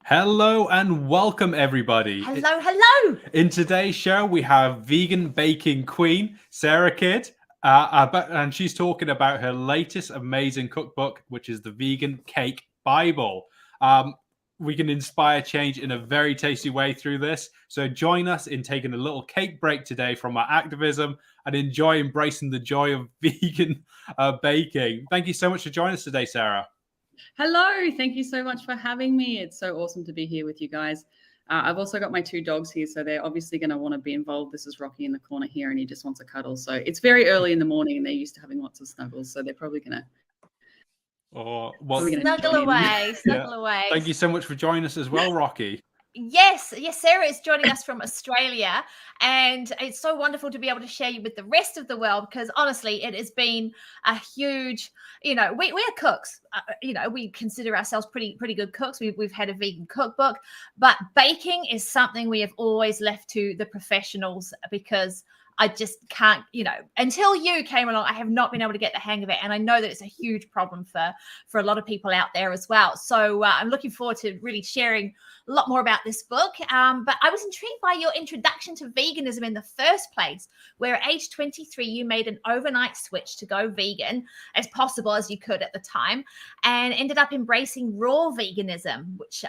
Hello and welcome, everybody. Hello, hello. In today's show, we have vegan baking queen Sara Kidd, and she's talking about her latest amazing cookbook, which is the Vegan Cake Bible. We can inspire change in a very tasty way through this. So join us in taking a little cake break today from our activism and enjoy embracing the joy of vegan baking. Thank you so much for joining us today, Sara. Hello, thank you so much for having me. It's so awesome to be here with you guys. I've also got my two dogs here, so they're obviously going to want to be involved. This is Rocky in the corner here, and he just wants a cuddle. So it's very early in the morning, and they're used to having lots of snuggles, so they're probably going to. Snuggle away. Thank you so much for joining us as well, Rocky. Yes, Sara is joining us from Australia, and it's so wonderful to be able to share you with the rest of the world because honestly, it has been a huge, we're cooks, we consider ourselves pretty good cooks. We've had a vegan cookbook, but baking is something we have always left to the professionals because I just can't, until you came along, I have not been able to get the hang of it. And I know that it's a huge problem for a lot of people out there as well. So I'm looking forward to really sharing a lot more about this book. But I was intrigued by your introduction to veganism in the first place, where at age 23, you made an overnight switch to go vegan as possible as you could at the time and ended up embracing raw veganism, which,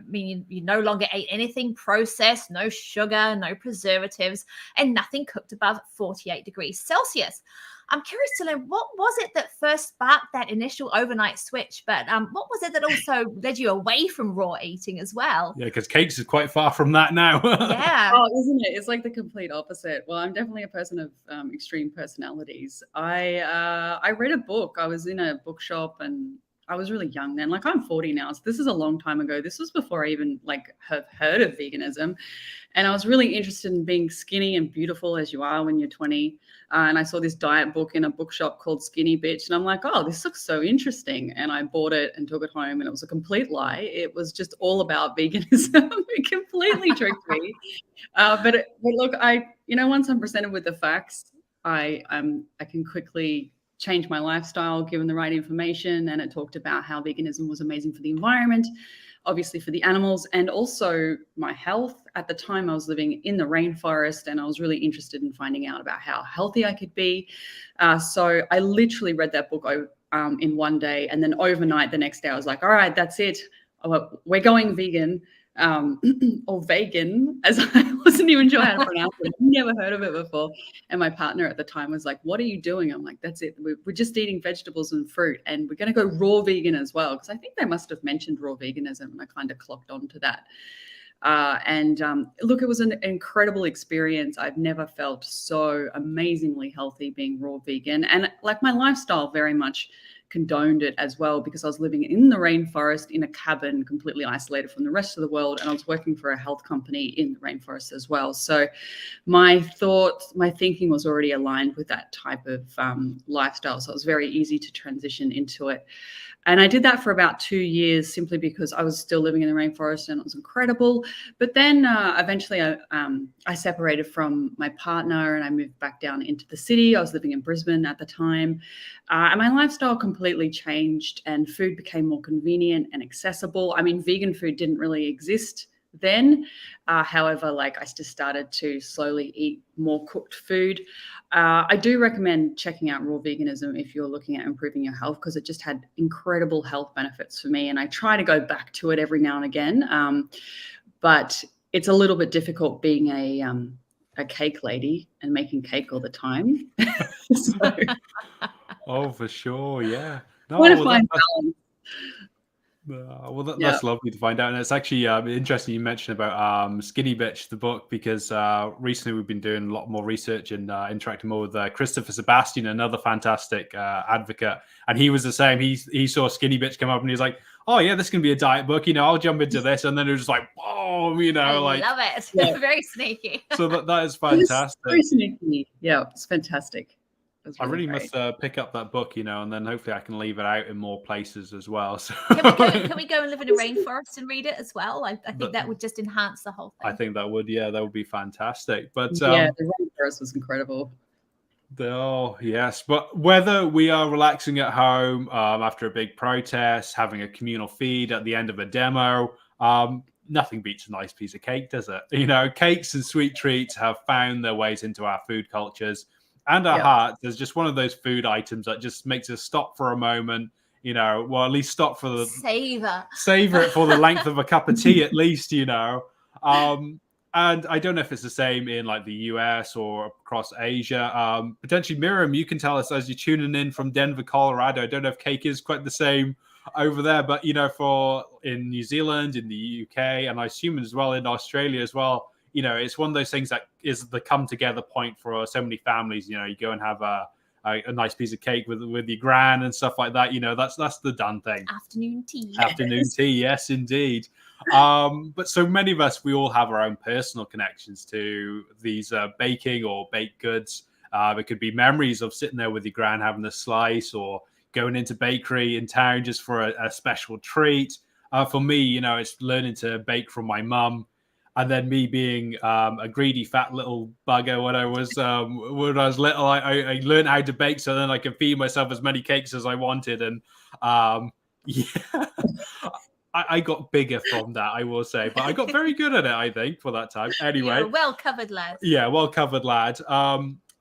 meaning you no longer ate anything processed, no sugar, no preservatives, and nothing cooked above 48 degrees Celsius. I'm curious to learn, what was it that first sparked that initial overnight switch? But what was it that also led you away from raw eating as well? Yeah, because cakes is quite far from that now. Yeah. Oh, isn't it? It's like the complete opposite. Well, I'm definitely a person of extreme personalities. I read a book. I was in a bookshop and I was really young then. Like I'm 40 now, so this is a long time ago. This was before I even have heard of veganism. And I was really interested in being skinny and beautiful as you are when you're 20. And I saw this diet book in a bookshop called Skinny Bitch. And I'm like, oh, this looks so interesting. And I bought it and took it home. And it was a complete lie. It was just all about veganism. It completely tricked me. But look, once I'm presented with the facts, I can quickly change my lifestyle given the right information. And it talked about how veganism was amazing for the environment, obviously for the animals, and also my health. At the time, I was living in the rainforest and I was really interested in finding out about how healthy I could be. So I literally read that book in one day, and then overnight the next day I was like, all right, that's it. We're going vegan. Or vegan, as I wasn't even sure how to pronounce it. I've never heard of it before. And my partner at the time was like, what are you doing? I'm like, that's it. We're just eating vegetables and fruit, and we're going to go raw vegan as well. Because I think they must have mentioned raw veganism, and I kind of clocked on to that. Look, it was an incredible experience. I've never felt so amazingly healthy being raw vegan. And like my lifestyle very much condoned it as well, because I was living in the rainforest in a cabin, completely isolated from the rest of the world. And I was working for a health company in the rainforest as well. So my thinking was already aligned with that type of lifestyle. So it was very easy to transition into it. And I did that for about 2 years simply because I was still living in the rainforest and it was incredible. But then eventually I separated from my partner and I moved back down into the city. I was living in Brisbane at the time. And my lifestyle completely changed and food became more convenient and accessible. I mean, vegan food didn't really exist then. However, I just started to slowly eat more cooked food. I do recommend checking out raw veganism if you're looking at improving your health, because it just had incredible health benefits for me. And I try to go back to it every now and again. But it's a little bit difficult being a cake lady and making cake all the time. Oh, for sure. Yeah. No, find balance. That's lovely to find out. And it's actually interesting you mentioned about Skinny Bitch, the book, because recently we've been doing a lot more research and interacting more with Christopher Sebastian, another fantastic advocate. And he was the same. He saw Skinny Bitch come up and he was like, oh, yeah, this can be a diet book. I'll jump into this. And then it was just like, whoa, I love it. Yeah. Very sneaky. So that is fantastic. Very sneaky. Yeah, it's fantastic. I really must pick up that book, and then hopefully I can leave it out in more places as well. So can we go and live in a rainforest and read it as well? I think that would just enhance the whole thing. I think that would be fantastic. But the rainforest was incredible. Oh, yes. But whether we are relaxing at home after a big protest, having a communal feed at the end of a demo, Nothing beats a nice piece of cake, does it? You know, cakes and sweet treats have found their ways into our food cultures and our hearts. There's just one of those food items that just makes us stop for a moment, you know, well, at least stop for the savor it for the length of a cup of tea, at least, you know. And I don't know if it's the same in like the US or across Asia. Potentially, Miriam, you can tell us as you're tuning in from Denver, Colorado. I don't know if cake is quite the same over there, but you know, for in New Zealand, in the UK, and I assume as well in Australia as well, you know, it's one of those things that is the come together point for so many families. You know, you go and have a nice piece of cake with your gran and stuff like that. You know, that's the done thing. Afternoon tea. Afternoon tea, yes, indeed. But so many of us, we all have our own personal connections to these baking or baked goods. It could be memories of sitting there with your gran having a slice, or going into bakery in town just for a special treat. For me, you know, it's learning to bake from my mum, and then me being a greedy fat little bugger when I was little. I learned how to bake so then I can feed myself as many cakes as I wanted, and yeah. I got bigger from that, I will say, but I got very good at it, I think, for that time. Anyway, you're a well-covered lad. Yeah, well-covered lad.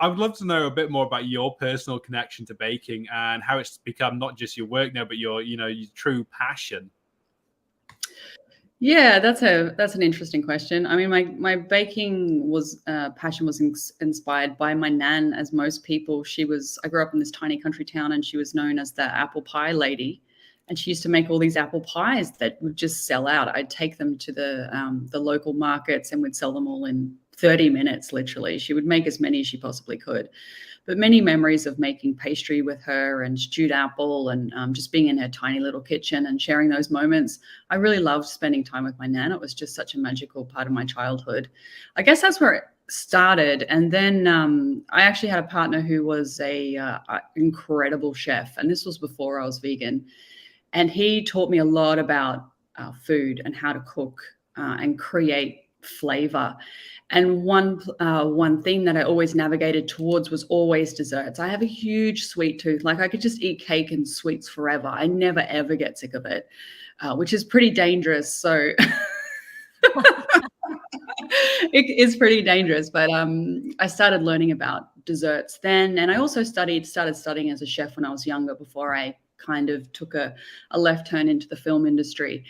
I would love to know a bit more about your personal connection to baking and how it's become not just your work now, but your true passion. Yeah, that's an interesting question. I mean, my baking passion was inspired by my nan, as most people. I grew up in this tiny country town, and she was known as the apple pie lady. And she used to make all these apple pies that would just sell out. I'd take them to the local markets and would sell them all in 30 minutes, literally. She would make as many as she possibly could. But many memories of making pastry with her and stewed apple and just being in her tiny little kitchen and sharing those moments. I really loved spending time with my nan. It was just such a magical part of my childhood. I guess that's where it started. And then I actually had a partner who was a incredible chef. And this was before I was vegan. And he taught me a lot about food and how to cook and create flavor. And one theme that I always navigated towards was always desserts. I have a huge sweet tooth. Like, I could just eat cake and sweets forever. I never, ever get sick of it, which is pretty dangerous. So it's pretty dangerous. But I started learning about desserts then. And I also started studying as a chef when I was younger, before I kind of took a left turn into the film industry.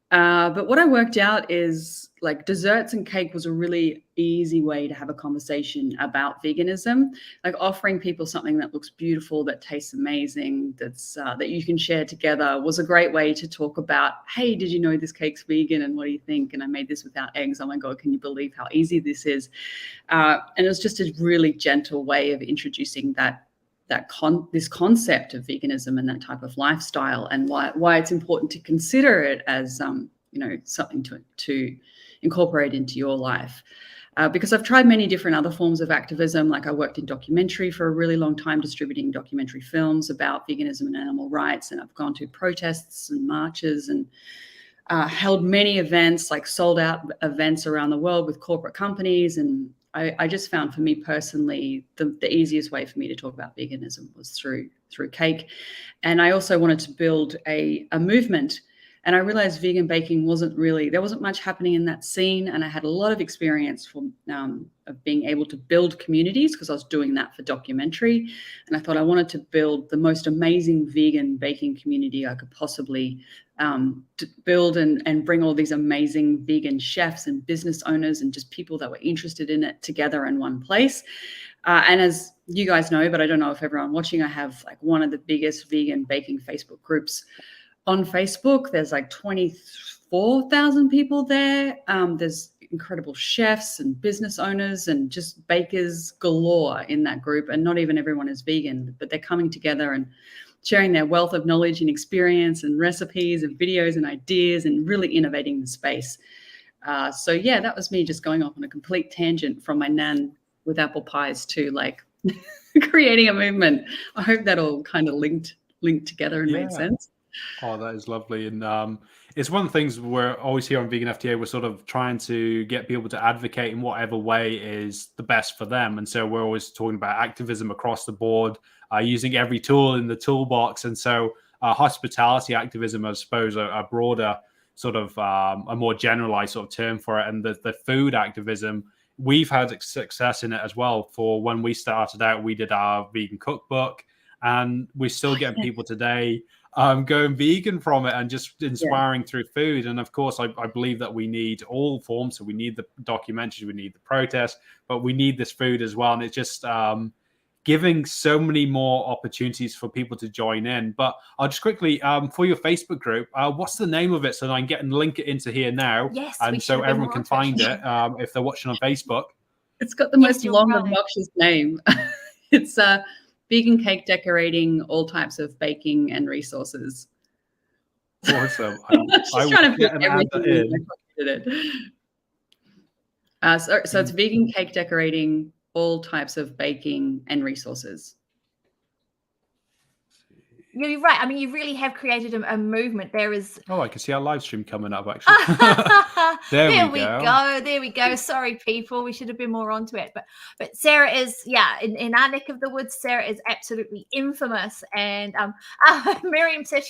But what I worked out is, like, desserts and cake was a really easy way to have a conversation about veganism, like offering people something that looks beautiful, that tastes amazing, that you can share together, was a great way to talk about, hey, did you know this cake's vegan and what do you think? And I made this without eggs. Oh my God, can you believe how easy this is? And it was just a really gentle way of introducing this concept of veganism and that type of lifestyle, and why it's important to consider it as something to incorporate into your life. Because I've tried many different other forms of activism. Like, I worked in documentary for a really long time, distributing documentary films about veganism and animal rights, and I've gone to protests and marches and held many events, like sold out events around the world with corporate companies. And I just found, for me personally, the easiest way for me to talk about veganism was through cake. And I also wanted to build a movement. And I realized vegan baking there wasn't much happening in that scene. And I had a lot of experience of being able to build communities, because I was doing that for documentary. And I thought I wanted to build the most amazing vegan baking community I could possibly build, and bring all these amazing vegan chefs and business owners and just people that were interested in it together in one place. And as you guys know, but I don't know if everyone watching, I have like one of the biggest vegan baking Facebook groups on Facebook. There's like 24,000 people there. There's incredible chefs and business owners and just bakers galore in that group. And not even everyone is vegan, but they're coming together and sharing their wealth of knowledge and experience and recipes and videos and ideas, and really innovating the space. So yeah, that was me just going off on a complete tangent from my nan with apple pies to like creating a movement. I hope that all kind of linked together and made sense. Oh, that is lovely. And it's one of the things we're always here on Vegan FTA. We're sort of trying to get people to advocate in whatever way is the best for them. And so we're always talking about activism across the board, using every tool in the toolbox. And so hospitality activism, I suppose, a broader sort of a more generalized sort of term for it. And the food activism, we've had success in it as well. For when we started out, we did our vegan cookbook, and we're still getting people today going vegan from it and just inspiring through food. And of course, I believe that we need all forms. So we need the documentaries, we need the protests, but we need this food as well. And it's just giving so many more opportunities for people to join in. But I'll just quickly, for your Facebook group, what's the name of it so that I can link it into here now? Yes, and so everyone can find it if they're watching on Facebook. It's got the most long, obnoxious name. It's vegan cake decorating, all types of baking and resources. Awesome. She's trying to put everything in it. So it's vegan cake decorating, all types of baking and resources. You're right. I mean, you really have created a movement. There is. Oh, I can see our live stream coming up, actually. there we go. There we go. Sorry, people. We should have been more onto it. But Sarah is, in our neck of the woods, Sarah is absolutely infamous. And Miriam says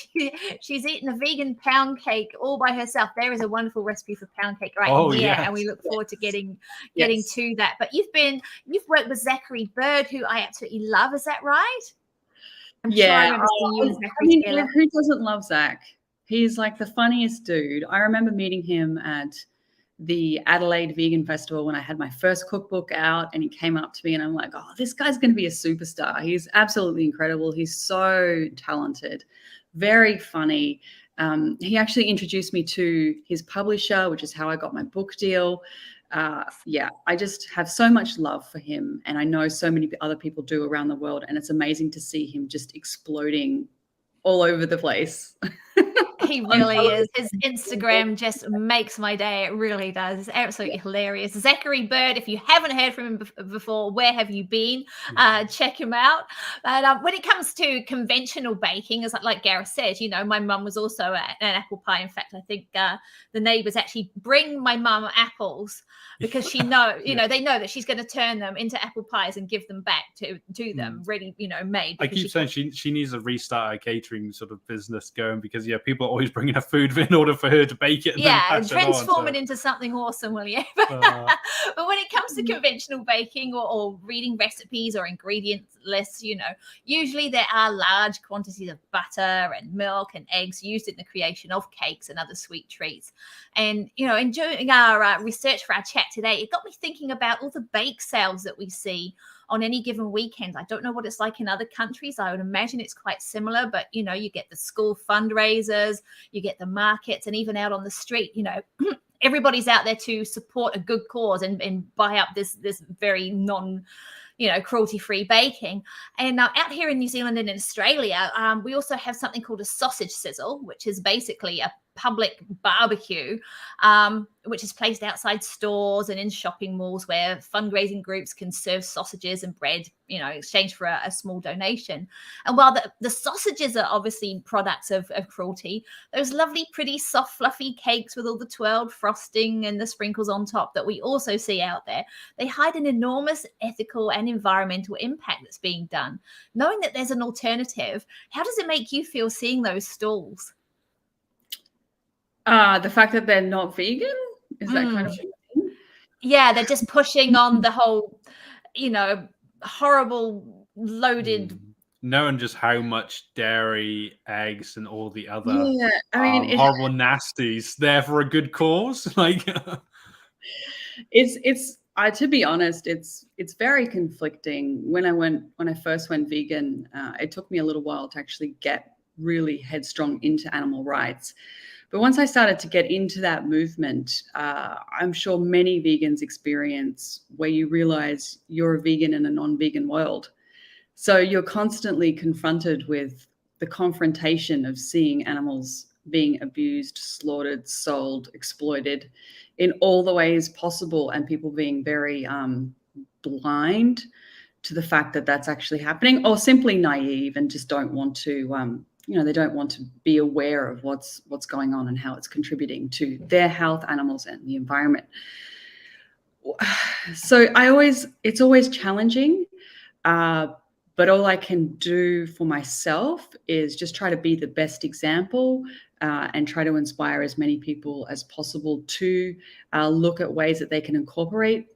she's eaten a vegan pound cake all by herself. There is a wonderful recipe for pound cake right here. Yes. And we look forward to getting to that. But you've worked with Zachary Bird, who I absolutely love. Is that right? I'm sure I mean, who doesn't love Zach? He's like the funniest dude. I remember meeting him at the Adelaide Vegan Festival when I had my first cookbook out, and he came up to me and I'm like, oh, this guy's going to be a superstar. He's absolutely incredible. He's so talented, very funny. He actually introduced me to his publisher, which is how I got my book deal. I just have so much love for him, and I know so many other people do around the world, and it's amazing to see him just exploding all over the place. He really is. His Instagram just makes my day. It really does. It's absolutely hilarious. Zachary Bird, if you haven't heard from him before, where have you been? Check him out. But when it comes to conventional baking, as like Gareth said, my mum was also an apple pie. In fact, I think the neighbours actually bring my mum apples because they know that she's going to turn them into apple pies and give them back to them ready, made. I keep saying she needs to restart a catering sort of business going because people are always bringing her food in order for her to bake it. And transform it into something awesome, will you? But when it comes to conventional baking or reading recipes or ingredient lists, usually there are large quantities of butter and milk and eggs used in the creation of cakes and other sweet treats. And, in doing our research for our chat today, it got me thinking about all the bake sales that we see on any given weekend. I don't know what it's like in other countries. I would imagine it's quite similar, but you get the school fundraisers, you get the markets, and even out on the street, everybody's out there to support a good cause and buy up this very cruelty-free baking. And out here in New Zealand and in Australia, we also have something called a sausage sizzle, which is basically a public barbecue, which is placed outside stores and in shopping malls where fundraising groups can serve sausages and bread, in exchange for a small donation. And while the sausages are obviously products of cruelty, those lovely, pretty, soft, fluffy cakes with all the twirled frosting and the sprinkles on top that we also see out there, they hide an enormous ethical and environmental impact that's being done. Knowing that there's an alternative, how does it make you feel seeing those stalls? The fact that they're not vegan, is that kind of thing? Yeah, they're just pushing on the whole, horrible loaded. Knowing just how much dairy, eggs, and all the other horrible nasties there for a good cause. It's to be honest, it's very conflicting. When I first went vegan, it took me a little while to actually get really headstrong into animal rights. But once I started to get into that movement, I'm sure many vegans experience where you realize you're a vegan in a non-vegan world. So you're constantly confronted with the confrontation of seeing animals being abused, slaughtered, sold, exploited in all the ways possible, and people being very blind to the fact that that's actually happening, or simply naive and just don't want to they don't want to be aware of what's going on and how it's contributing to their health, animals, and the environment. So it's always challenging, but But all I can do for myself is just try to be the best example, and try to inspire as many people as possible to look at ways that they can incorporate,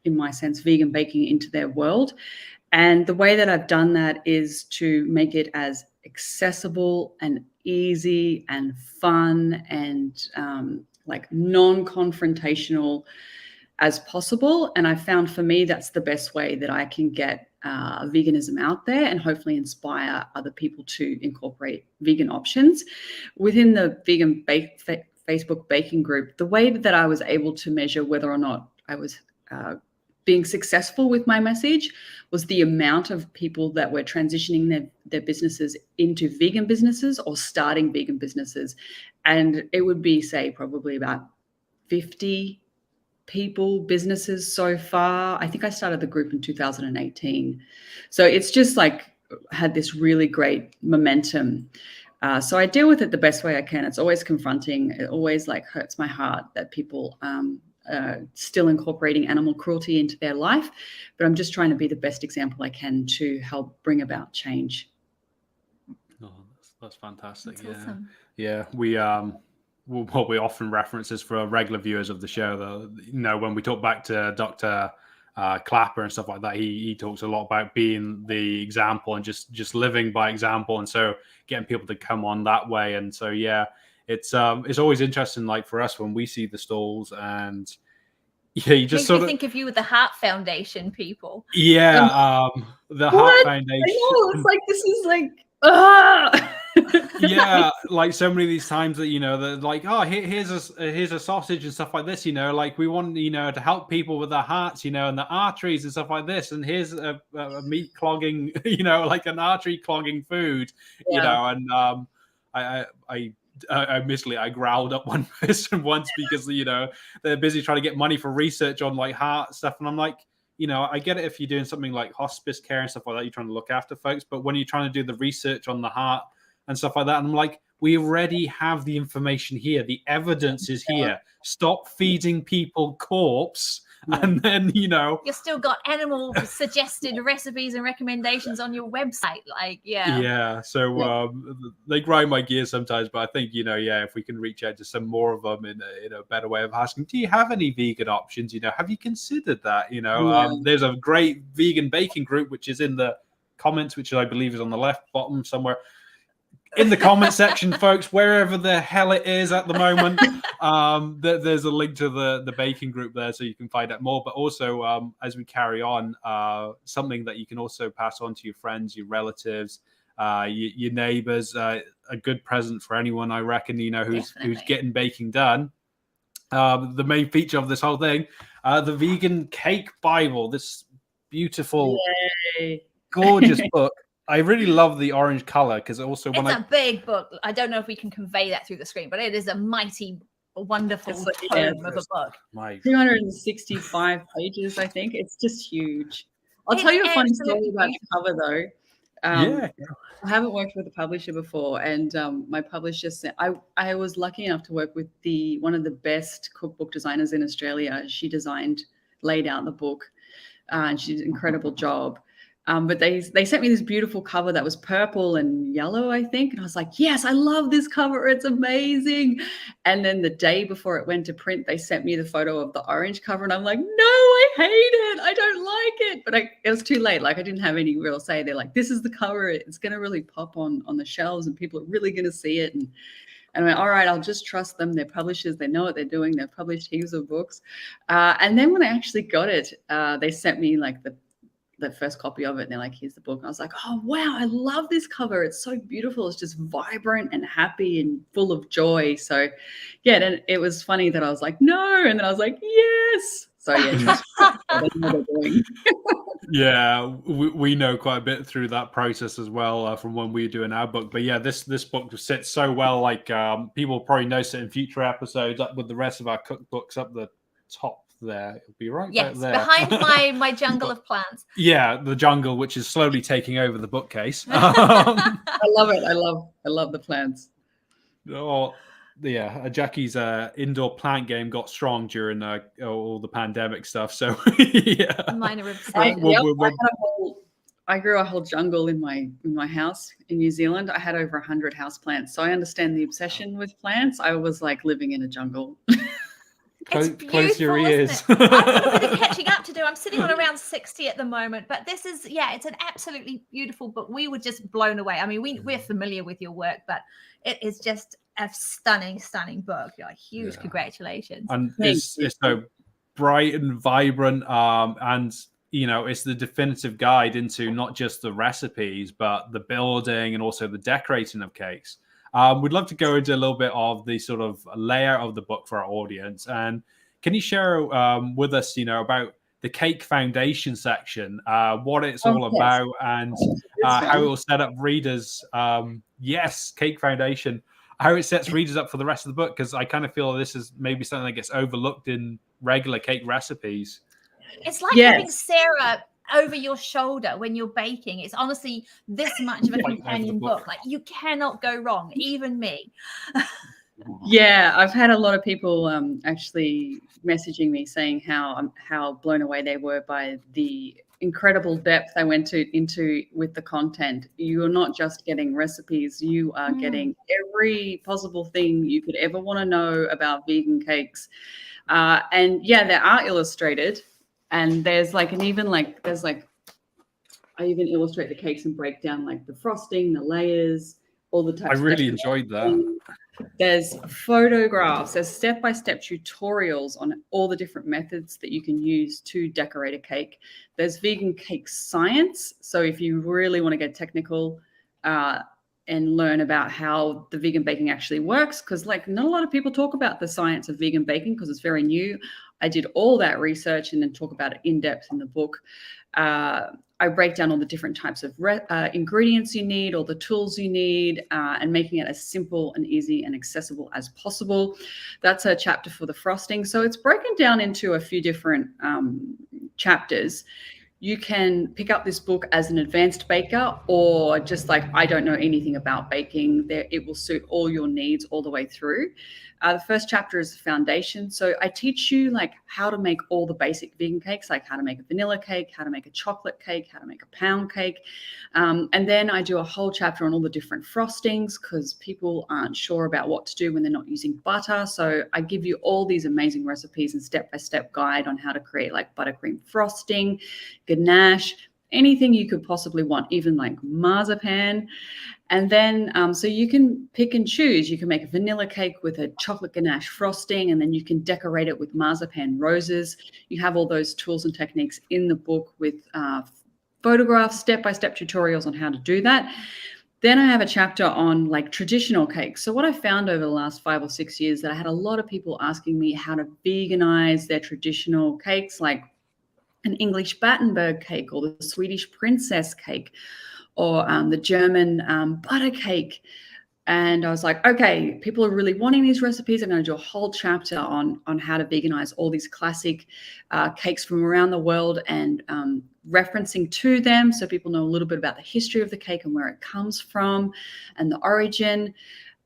in my sense, vegan baking into their world. And the way that I've done that is to make it as accessible and easy and fun and like non-confrontational as possible. And I found for me that's the best way that I can get veganism out there and hopefully inspire other people to incorporate vegan options. Within the vegan Facebook baking group, the way that I was able to measure whether or not I was being successful with my message was the amount of people that were transitioning their businesses into vegan businesses or starting vegan businesses. And it would be, say, probably about 50 people, businesses so far. I think I started the group in 2018. So it's just like had this really great momentum. So I deal with it the best way I can. It's always confronting. It always like hurts my heart that people still incorporating animal cruelty into their life, but I'm just trying to be the best example I can to help bring about change. Oh, that's fantastic. That's awesome. Yeah. What we often reference is for regular viewers of the show, though, you know, when we talk back to Dr. Clapper and stuff like that, he talks a lot about being the example and just living by example, and so getting people to come on that way. And so it's always interesting, like for us when we see the stalls, and you just makes me think of you with the Heart Foundation people. The Heart Foundation. I know, it's like this is like yeah, like so many of these times that, you know, they're like, oh, here's a sausage and stuff like this, you know, like we want, you know, to help people with their hearts, you know, and the arteries and stuff like this, and here's a meat clogging, you know, like an artery clogging food, you know. And I growled at one person once because, you know, they're busy trying to get money for research on like heart stuff, and I'm like, you know, I get it if you're doing something like hospice care and stuff like that, you're trying to look after folks, but when you're trying to do the research on the heart and stuff like that, and I'm like, we already have the information here. The evidence is here. Stop feeding people corpse. And then, you know, you've still got animal suggested recipes and recommendations on your website. Like, so they grind my gears sometimes, but I think, you know, if we can reach out to some more of them in a better way of asking, do you have any vegan options? You know, have you considered that? You know, there's a great vegan baking group, which is in the comments, which I believe is on the left bottom somewhere. In the comment section, folks, wherever the hell it is at the moment, there's a link to the baking group there, so you can find out more. But also, as we carry on, something that you can also pass on to your friends, your relatives, your neighbors, a good present for anyone, I reckon, you know, who's getting baking done. The main feature of this whole thing, the Vegan Cake Bible, this beautiful, gorgeous book. I really love the orange color because also when it's a big book. I don't know if we can convey that through the screen, but it is a mighty, wonderful tome of a book. 365 pages, I think. It's just huge. I'll tell you a funny story about the cover, though. I haven't worked with a publisher before, and my publisher said I was lucky enough to work with one of the best cookbook designers in Australia. She laid out the book, and she did an incredible job. But they sent me this beautiful cover that was purple and yellow, I think. And I was like, yes, I love this cover. It's amazing. And then the day before it went to print, they sent me the photo of the orange cover. And I'm like, no, I hate it. I don't like it. But it was too late. Like, I didn't have any real say. They're like, this is the cover. It's going to really pop on the shelves and people are really going to see it. And I went, all right, I'll just trust them. They're publishers. They know what they're doing. They've published heaps of books. And then when I actually got it, they sent me like the first copy of it, and they're like, here's the book. And I was like, oh wow, I love this cover. It's so beautiful. It's just vibrant and happy and full of joy. So and it was funny that I was like, no, and then I was like, yes. So they know what they're doing. We know quite a bit through that process as well, from when we were doing our book. But this book sits so well. Like people probably notice it in future episodes, up with the rest of our cookbooks up the top there. It'll be right back there behind my jungle of plants. The jungle, which is slowly taking over the bookcase. I love it. I love the plants. Jackie's indoor plant game got strong during all the pandemic stuff. So mine are obsessed. I had a whole I grew a whole jungle in my house in New Zealand. I had over 100 houseplants, so I understand the obsession with plants. I was like living in a jungle. It's Close your beautiful, isn't ears. it? I've got a bit of catching up to do. I'm sitting on around 60 at the moment, but this is, it's an absolutely beautiful book. We were just blown away. I mean, we're familiar with your work, but it is just a stunning, stunning book. Huge congratulations. And it's so bright and vibrant, and it's the definitive guide into not just the recipes, but the building and also the decorating of cakes. We'd love to go into a little bit of the sort of layout of the book for our audience. And can you share with us, about the Cake Foundation section, what it's all about, and how it will set up readers? Cake Foundation, how it sets readers up for the rest of the book, because I kind of feel this is maybe something that gets overlooked in regular cake recipes. It's like having Sarah over your shoulder when you're baking. It's honestly this much of a companion book. Like, you cannot go wrong, even me. Yeah, I've had a lot of people actually messaging me saying how blown away they were by the incredible depth I went into with the content. You are not just getting recipes, you are getting every possible thing you could ever want to know about vegan cakes. And yeah, they are illustrated, and there's I even illustrate the cakes and break down like the frosting, the layers, all the types. I really enjoyed that. There's photographs, there's step-by-step tutorials on all the different methods that you can use to decorate a cake. There's vegan cake science. So if you really want to get technical and learn about how the vegan baking actually works, because not a lot of people talk about the science of vegan baking because it's very new. I did all that research and then talk about it in depth in the book. I break down all the different types of ingredients you need, all the tools you need, and making it as simple and easy and accessible as possible. That's a chapter for the frosting. So it's broken down into a few different chapters. You can pick up this book as an advanced baker, or just I don't know anything about baking. It will suit all your needs all the way through. The first chapter is the foundation. So I teach you how to make all the basic vegan cakes, like how to make a vanilla cake, how to make a chocolate cake, how to make a pound cake. And then I do a whole chapter on all the different frostings, because people aren't sure about what to do when they're not using butter. So I give you all these amazing recipes and step-by-step guide on how to create buttercream frosting, ganache, anything you could possibly want, even marzipan. And then so you can pick and choose. You can make a vanilla cake with a chocolate ganache frosting, and then you can decorate it with marzipan roses. You have all those tools and techniques in the book with photographs, step-by-step tutorials on how to do that. Then I have a chapter on traditional cakes. So what I found over the last 5 or 6 years, that I had a lot of people asking me how to veganize their traditional cakes, like an English Battenberg cake, or the Swedish princess cake, or the German butter cake. And I was like, okay, people are really wanting these recipes. I'm going to do a whole chapter on how to veganize all these classic cakes from around the world, and referencing to them so people know a little bit about the history of the cake and where it comes from and the origin.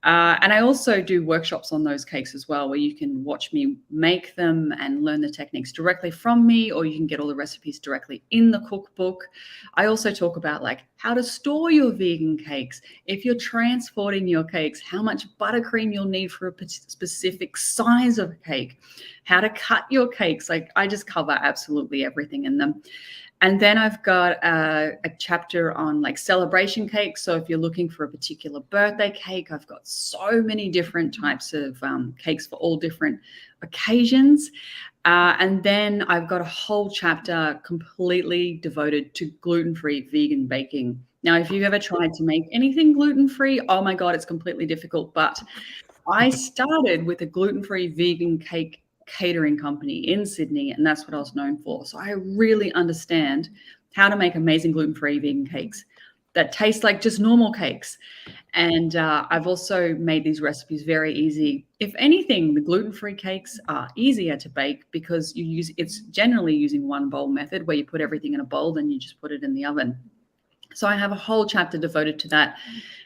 And I also do workshops on those cakes as well, where you can watch me make them and learn the techniques directly from me, or you can get all the recipes directly in the cookbook. I also talk about how to store your vegan cakes. If you're transporting your cakes, how much buttercream you'll need for a specific size of cake, how to cut your cakes. I just cover absolutely everything in them. And then I've got a chapter on celebration cakes. So if you're looking for a particular birthday cake, I've got so many different types of cakes for all different occasions. And then I've got a whole chapter completely devoted to gluten-free vegan baking. Now, if you've ever tried to make anything gluten-free, oh my God, it's completely difficult. But I started with a gluten-free vegan cake catering company in Sydney, and that's what I was known for. So I really understand how to make amazing gluten-free vegan cakes that taste like just normal cakes. And I've also made these recipes very easy. If anything, the gluten-free cakes are easier to bake because it's generally using one bowl method, where you put everything in a bowl, then you just put it in the oven. So I have a whole chapter devoted to that,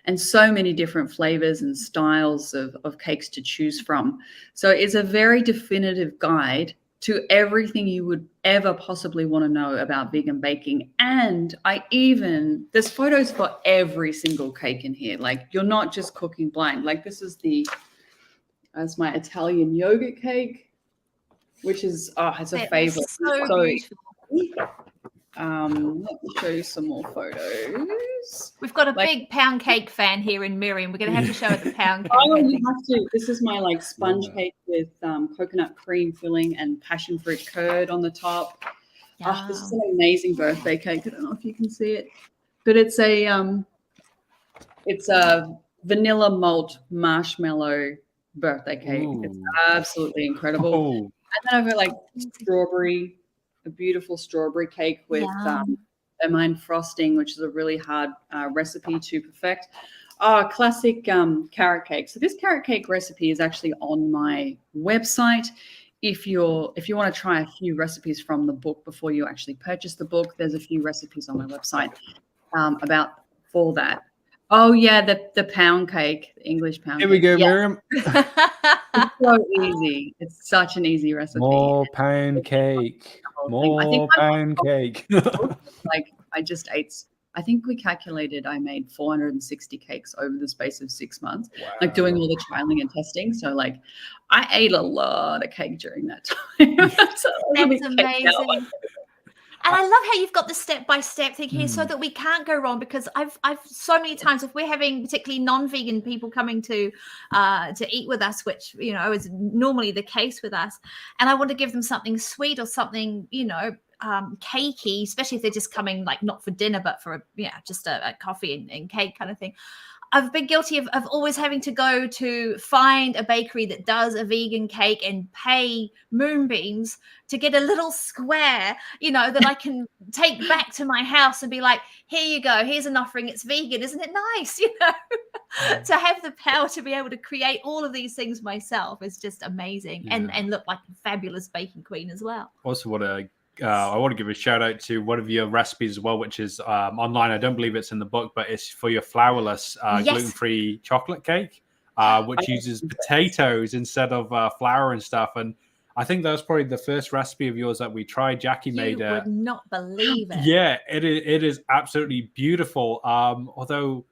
and so many different flavors and styles of cakes to choose from. So it's a very definitive guide to everything you would ever possibly want to know about vegan baking. And there's photos for every single cake in here. Like, you're not just cooking blind. Like, this is that's my Italian yogurt cake, which is, it's a favorite. So beautiful. Let me show you some more photos. We've got a big pound cake fan here in Miriam. We're going to have to show her the pound cake. Oh, you have to. This is my sponge cake with coconut cream filling and passion fruit curd on the top. Oh, this is an amazing birthday cake. I don't know if you can see it, but it's a vanilla malt marshmallow birthday cake. Ooh. It's absolutely incredible. Oh. And then I've got a beautiful strawberry cake with ermine frosting, which is a really hard recipe to perfect. Classic carrot cake. So this carrot cake recipe is actually on my website. If you want to try a few recipes from the book before you actually purchase the book, there's a few recipes on my website for that. Oh yeah, the pound cake, the English pound cake. Here we go, Miriam. It's so easy. It's such an easy recipe. More pound cake. More pound cake. I think we calculated I made 460 cakes over the space of 6 months, doing all the trialing and testing. So I ate a lot of cake during that time. That's amazing. And I love how you've got the step-by-step thing here so that we can't go wrong, because I've so many times, if we're having particularly non-vegan people coming to eat with us, which, is normally the case with us, and I want to give them something sweet or something, cakey, especially if they're just coming not for dinner, but for just a coffee and cake kind of thing. I've been guilty of always having to go to find a bakery that does a vegan cake and pay moonbeams to get a little square, that I can take back to my house and be like, here you go, here's an offering, it's vegan, isn't it nice? To have the power to be able to create all of these things myself is just amazing, and look like a fabulous baking queen as well. Also, I want to give a shout out to one of your recipes as well, which is online. I don't believe it's in the book, but it's for your Flourless gluten-free chocolate cake, which uses potatoes instead of flour and stuff. And I think that was probably the first recipe of yours that we tried. Jackie made it. You would not believe it. Yeah, it is absolutely beautiful. Although,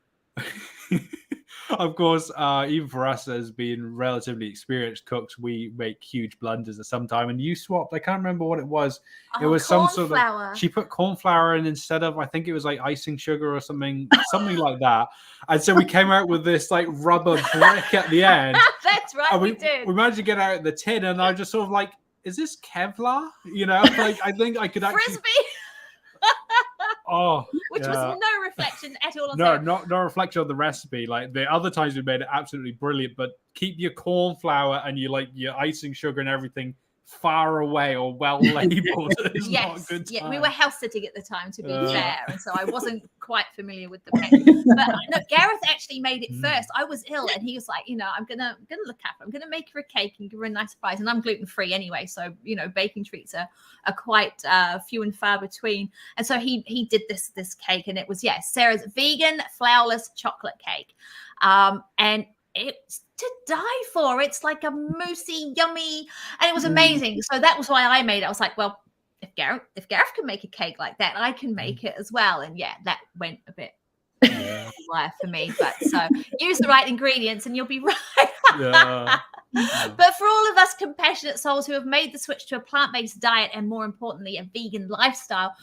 of course, even for us as being relatively experienced cooks, we make huge blunders at some time. And you swapped, I can't remember what it was. It was some sort of, she put corn flour in instead of, I think it was icing sugar or something like that. And so we came out with this rubber brick at the end. That's right, we did. We managed to get out the tin, and I just sort of is this Kevlar? I think I could actually... Frisbee! Which was no reflection at all on no reflection on the recipe. The other times we made it absolutely brilliant, but keep your corn flour and your icing sugar and everything far away or well labeled. Yes, we were house sitting at the time, to be fair, and so I wasn't quite familiar with the packaging. But no, Gareth actually made it first. I was ill, and he was like, I'm gonna look up. I'm gonna make her a cake and give her a nice surprise. And I'm gluten free anyway, so baking treats are quite few and far between. And so he did this cake, and it was Sarah's vegan flourless chocolate cake, and it's to die for. It's like a moussey, yummy, and it was amazing. So that was why I made it. I was like, well, if Gareth can make a cake like that, I can make it as well. And that went a bit wire for me. But so use the right ingredients and you'll be right. But for all of us compassionate souls who have made the switch to a plant-based diet and, more importantly, a vegan lifestyle,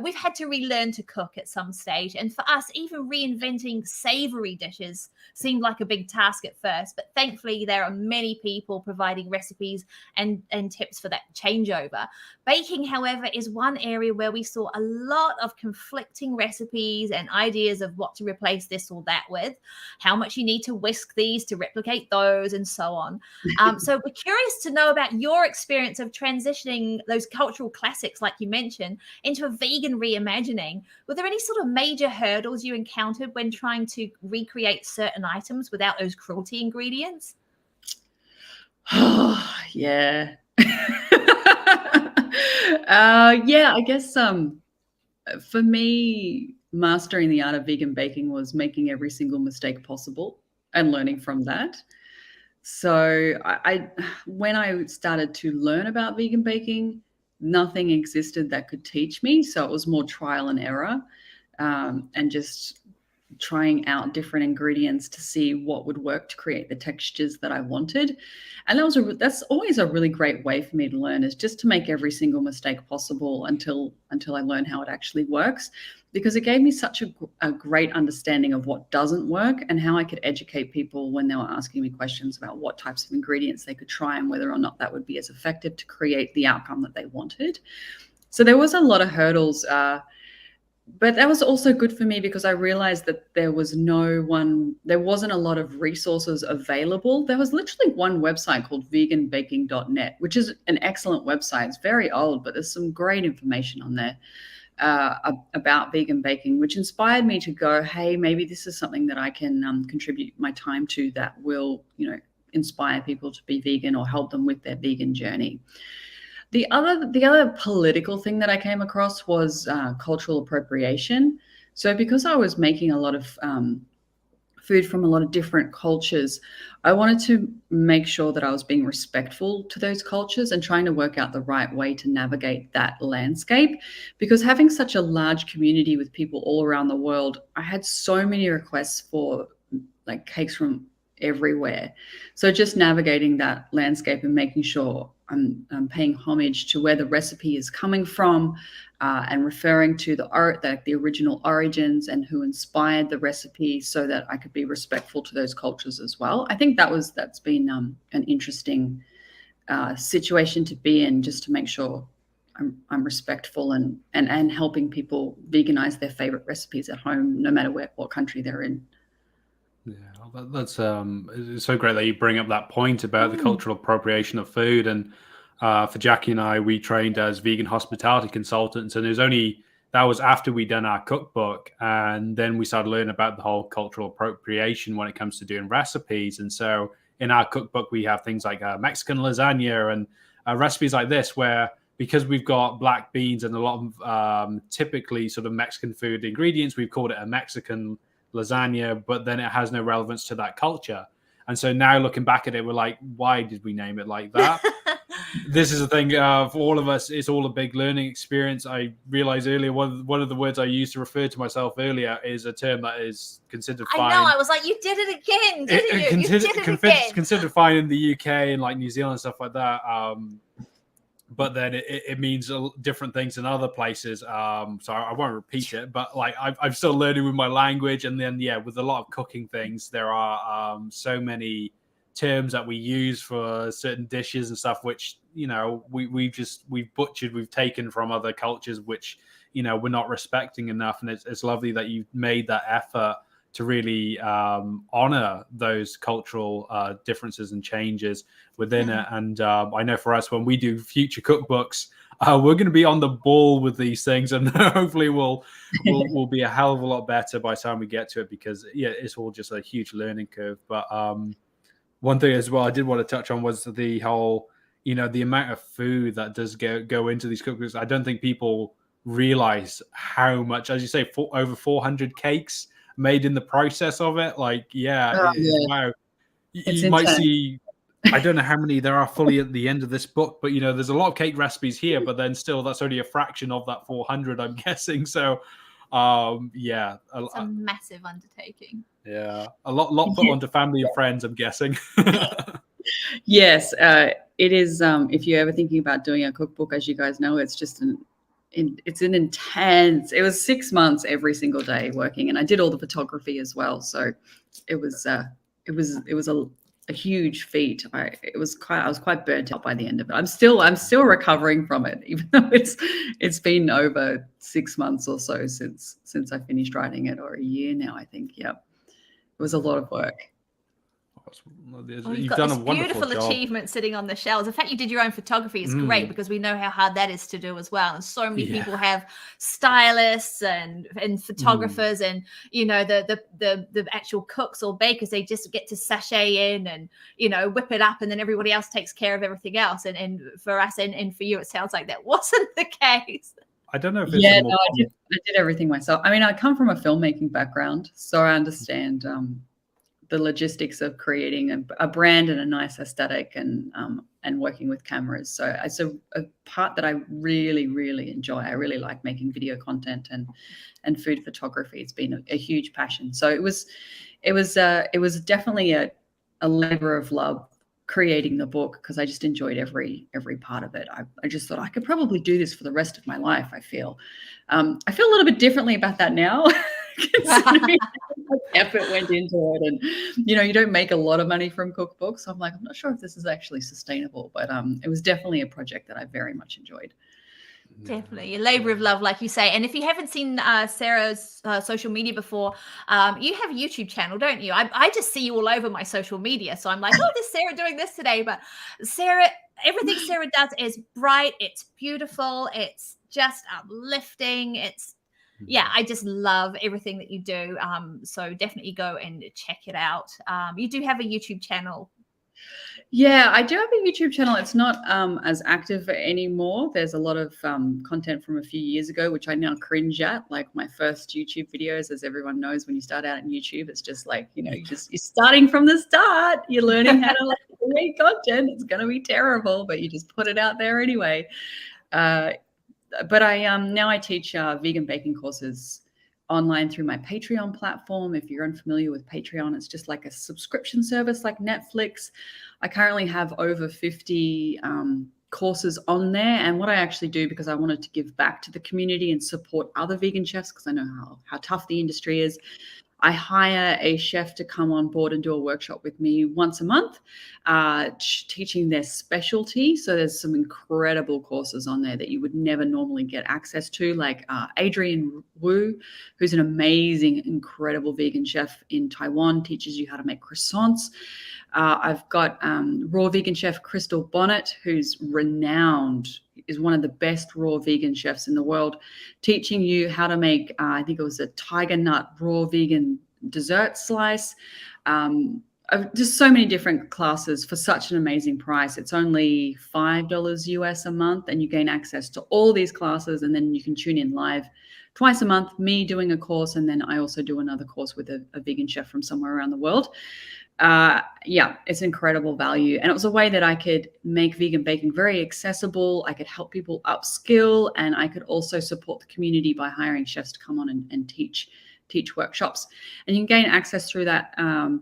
we've had to relearn to cook at some stage. And for us, even reinventing savory dishes seemed like a big task at first. But thankfully, there are many people providing recipes and tips for that changeover. Baking, however, is one area where we saw a lot of conflicting recipes and ideas of what to replace this or that with, how much you need to whisk these to replicate those, and so on. So we're curious to know about your experience of transitioning those cultural classics, like you mentioned, into a vegan reimagining. Were there any sort of major hurdles you encountered when trying to recreate certain items without those cruelty ingredients? Yeah. I guess for me, mastering the art of vegan baking was making every single mistake possible and learning from that. So when I started to learn about vegan baking, nothing existed that could teach me. So it was more trial and error, and just trying out different ingredients to see what would work to create the textures that I wanted. And that's always a really great way for me to learn, is just to make every single mistake possible until I learn how it actually works, because it gave me such a great understanding of what doesn't work and how I could educate people when they were asking me questions about what types of ingredients they could try and whether or not that would be as effective to create the outcome that they wanted. So there was a lot of hurdles, but that was also good for me because I realized that there wasn't a lot of resources available. There was literally one website called veganbaking.net, which is an excellent website. It's very old, but there's some great information on there about vegan baking, which inspired me to go, hey, maybe this is something that I can contribute my time to that will, inspire people to be vegan or help them with their vegan journey. The other political thing that I came across was cultural appropriation. So because I was making a lot of food from a lot of different cultures, I wanted to make sure that I was being respectful to those cultures and trying to work out the right way to navigate that landscape. Because having such a large community with people all around the world, I had so many requests for like cakes from everywhere. So just navigating that landscape and making sure I'm paying homage to where the recipe is coming from, and referring to the original origins and who inspired the recipe, so that I could be respectful to those cultures as well. I think that's been an interesting situation to be in, just to make sure I'm respectful and helping people veganize their favorite recipes at home, no matter what country they're in. Yeah, that's it's so great that you bring up that point about the cultural appropriation of food. And for Jackie and I, we trained as vegan hospitality consultants, and that was after we'd done our cookbook, and then we started learning about the whole cultural appropriation when it comes to doing recipes. And so in our cookbook, we have things like Mexican lasagna and recipes like this, where because we've got black beans and a lot of typically sort of Mexican food ingredients, we've called it a Mexican lasagna, but then it has no relevance to that culture. And so now looking back at it, we're like, why did we name it like that? This is the thing, for all of us, it's all a big learning experience. I realized earlier one of the words I used to refer to myself earlier is a term that is considered fine. I know, I was like, you did it again, didn't you? You did it again. Considered fine in the UK and like New Zealand and stuff like that. But then it means different things in other places. So I won't repeat it, but like I'm still learning with my language. And then, with a lot of cooking things, there are so many terms that we use for certain dishes and stuff, which, we've butchered, we've taken from other cultures, which, we're not respecting enough. And it's lovely that you've made that effort to really honor those cultural differences and changes within it. And I know for us, when we do future cookbooks, we're going to be on the ball with these things, and hopefully we'll be a hell of a lot better by the time we get to it, because it's all just a huge learning curve. But one thing as well I did want to touch on was the whole, the amount of food that does go into these cookbooks. I don't think people realize how much, as you say, over 400 cakes made in the process of it. Like, wow. You might see, I don't know how many there are fully at the end of this book, but there's a lot of cake recipes here, but then still that's only a fraction of that 400, I'm guessing. So it's a massive undertaking. A lot put onto family and friends, I'm guessing. Yes, it is. If you're ever thinking about doing a cookbook, as you guys know, it's just it's an intense. It was 6 months every single day working, and I did all the photography as well. So it was a huge feat. I was quite burnt out by the end of it. I'm still recovering from it, even though it's been over 6 months or so since I finished writing it, or a year now, I think. Yep, it was a lot of work. You've got done this beautiful achievement sitting on the shelves. The fact you did your own photography is great, because we know how hard that is to do as well. And so many people have stylists and photographers, and the actual cooks or bakers, they just get to sachet in and whip it up, and then everybody else takes care of everything else. And for us and for you, it sounds like that wasn't the case. I don't know if it's I did everything myself. I mean, I come from a filmmaking background, so I understand the logistics of creating a brand and a nice aesthetic and working with cameras. So it's a part that I really, really enjoy. I really like making video content and food photography. It's been a huge passion. So it was definitely a labor of love creating the book, because I just enjoyed every part of it. I just thought I could probably do this for the rest of my life. I feel a little bit differently about that now. Considering how much effort went into it, and you don't make a lot of money from cookbooks, so I'm like, I'm not sure if this is actually sustainable, but it was definitely a project that I very much enjoyed. Definitely a labor of love, like you say. And if you haven't seen Sarah's social media before, you have a YouTube channel, don't you? I just see you all over my social media, so I'm like, oh, this Sarah doing this today. But Sarah, everything Sarah does is bright, it's beautiful, it's just uplifting, I just love everything that you do. So definitely go and check it out. You do have a YouTube channel. Yeah, I do have a YouTube channel. It's not as active anymore. There's a lot of content from a few years ago, which I now cringe at. Like my first YouTube videos, as everyone knows, when you start out in YouTube, it's just like, you're starting from the start. You're learning how to create content. It's going to be terrible, but you just put it out there anyway. But I teach vegan baking courses online through my Patreon platform. If you're unfamiliar with Patreon, it's just like a subscription service like Netflix. I currently have over 50 courses on there. And what I actually do, because I wanted to give back to the community and support other vegan chefs, because I know how tough the industry is, I hire a chef to come on board and do a workshop with me once a month, teaching their specialty. So there's some incredible courses on there that you would never normally get access to, like Adrian Wu, who's an amazing, incredible vegan chef in Taiwan, teaches you how to make croissants. I've got raw vegan chef Crystal Bonnet, who's renowned, is one of the best raw vegan chefs in the world, teaching you how to make, I think it was a tiger nut raw vegan dessert slice. Just so many different classes for such an amazing price. It's only $5 US a month, and you gain access to all these classes, and then you can tune in live twice a month, me doing a course, and then I also do another course with a vegan chef from somewhere around the world. It's incredible value. And it was a way that I could make vegan baking very accessible. I could help people upskill, and I could also support the community by hiring chefs to come on and teach workshops. And you can gain access through that,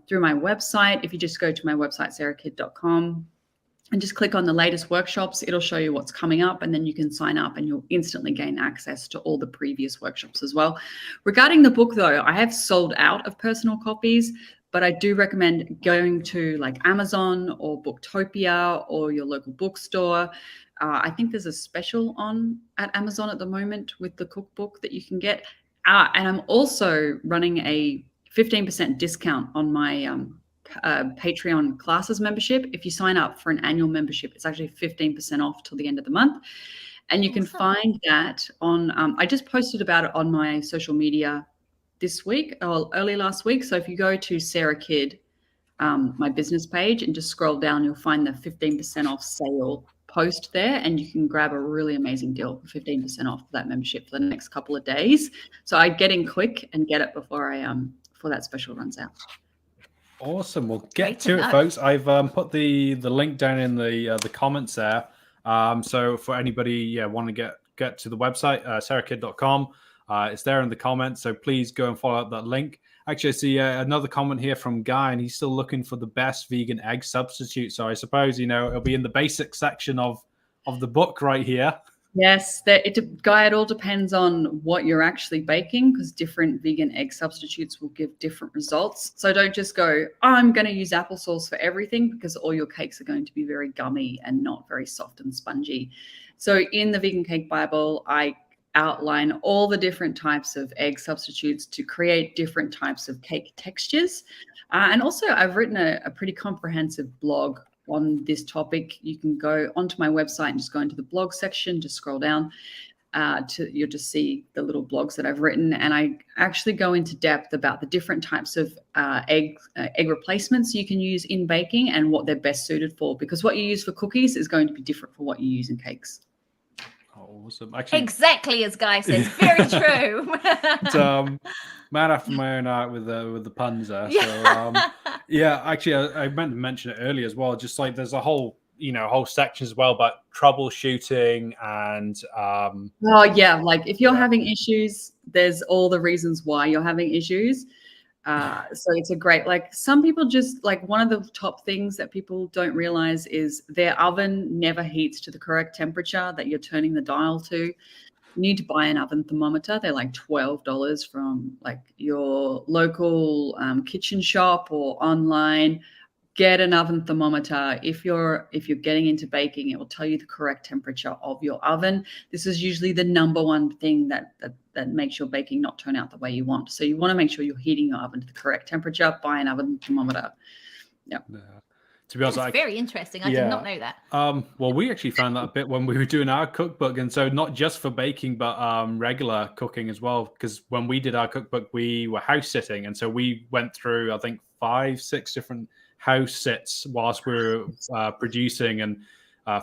through my website. If you just go to my website, sarakidd.com, and just click on the latest workshops, it'll show you what's coming up, and then you can sign up and you'll instantly gain access to all the previous workshops as well. Regarding the book though, I have sold out of personal copies, but I do recommend going to like Amazon or Booktopia or your local bookstore. I think there's a special on at Amazon at the moment with the cookbook that you can get. And I'm also running a 15% discount on my Patreon classes membership. If you sign up for an annual membership, it's actually 15% off till the end of the month. And you can find that on, I just posted about it on my social media this week or early last week. So if you go to Sara Kidd, my business page, and just scroll down, you'll find the 15% off sale post there, and you can grab a really amazing deal for 15% off that membership for the next couple of days. So I'd get in quick and get it before that special runs out. Awesome. We'll get to it, folks. I've put the link down in the comments there. So for anybody want to get to the website, sarakidd.com, it's there in the comments. So please go and follow up that link. Actually, I see another comment here from Guy, and he's still looking for the best vegan egg substitute. So I suppose, it'll be in the basic section of the book right here. Yes, Guy, it all depends on what you're actually baking, because different vegan egg substitutes will give different results. So don't just go, I'm going to use applesauce for everything, because all your cakes are going to be very gummy and not very soft and spongy. So in the Vegan Cake Bible, I outline all the different types of egg substitutes to create different types of cake textures. And also I've written a pretty comprehensive blog on this topic. You can go onto my website and just go into the blog section, just scroll down you'll just see the little blogs that I've written. And I actually go into depth about the different types of egg replacements you can use in baking and what they're best suited for, because what you use for cookies is going to be different from what you use in cakes. Oh, awesome. Actually, Exactly as Guy says. Very true. Man after my own heart with the puns there. Yeah. So yeah, actually, I meant to mention it earlier as well. Just like there's a whole section as well about troubleshooting and Oh yeah, like if you're having issues, there's all the reasons why you're having issues. So it's a great, like some people just like one of the top things that people don't realize is their oven never heats to the correct temperature that you're turning the dial to. You need to buy an oven thermometer. They're like $12 from like your local kitchen shop or online. Get an oven thermometer. If you're getting into baking, it will tell you the correct temperature of your oven. This is usually the number one thing that makes your baking not turn out the way you want. So you want to make sure you're heating your oven to the correct temperature. Buy an oven thermometer. Yeah. To be honest, That's very interesting. I did not know that. Well, we actually found that a bit when we were doing our cookbook, and so not just for baking, but regular cooking as well. Because when we did our cookbook, we were house sitting, and so we went through, I think, 5-6 different house sits whilst we were producing and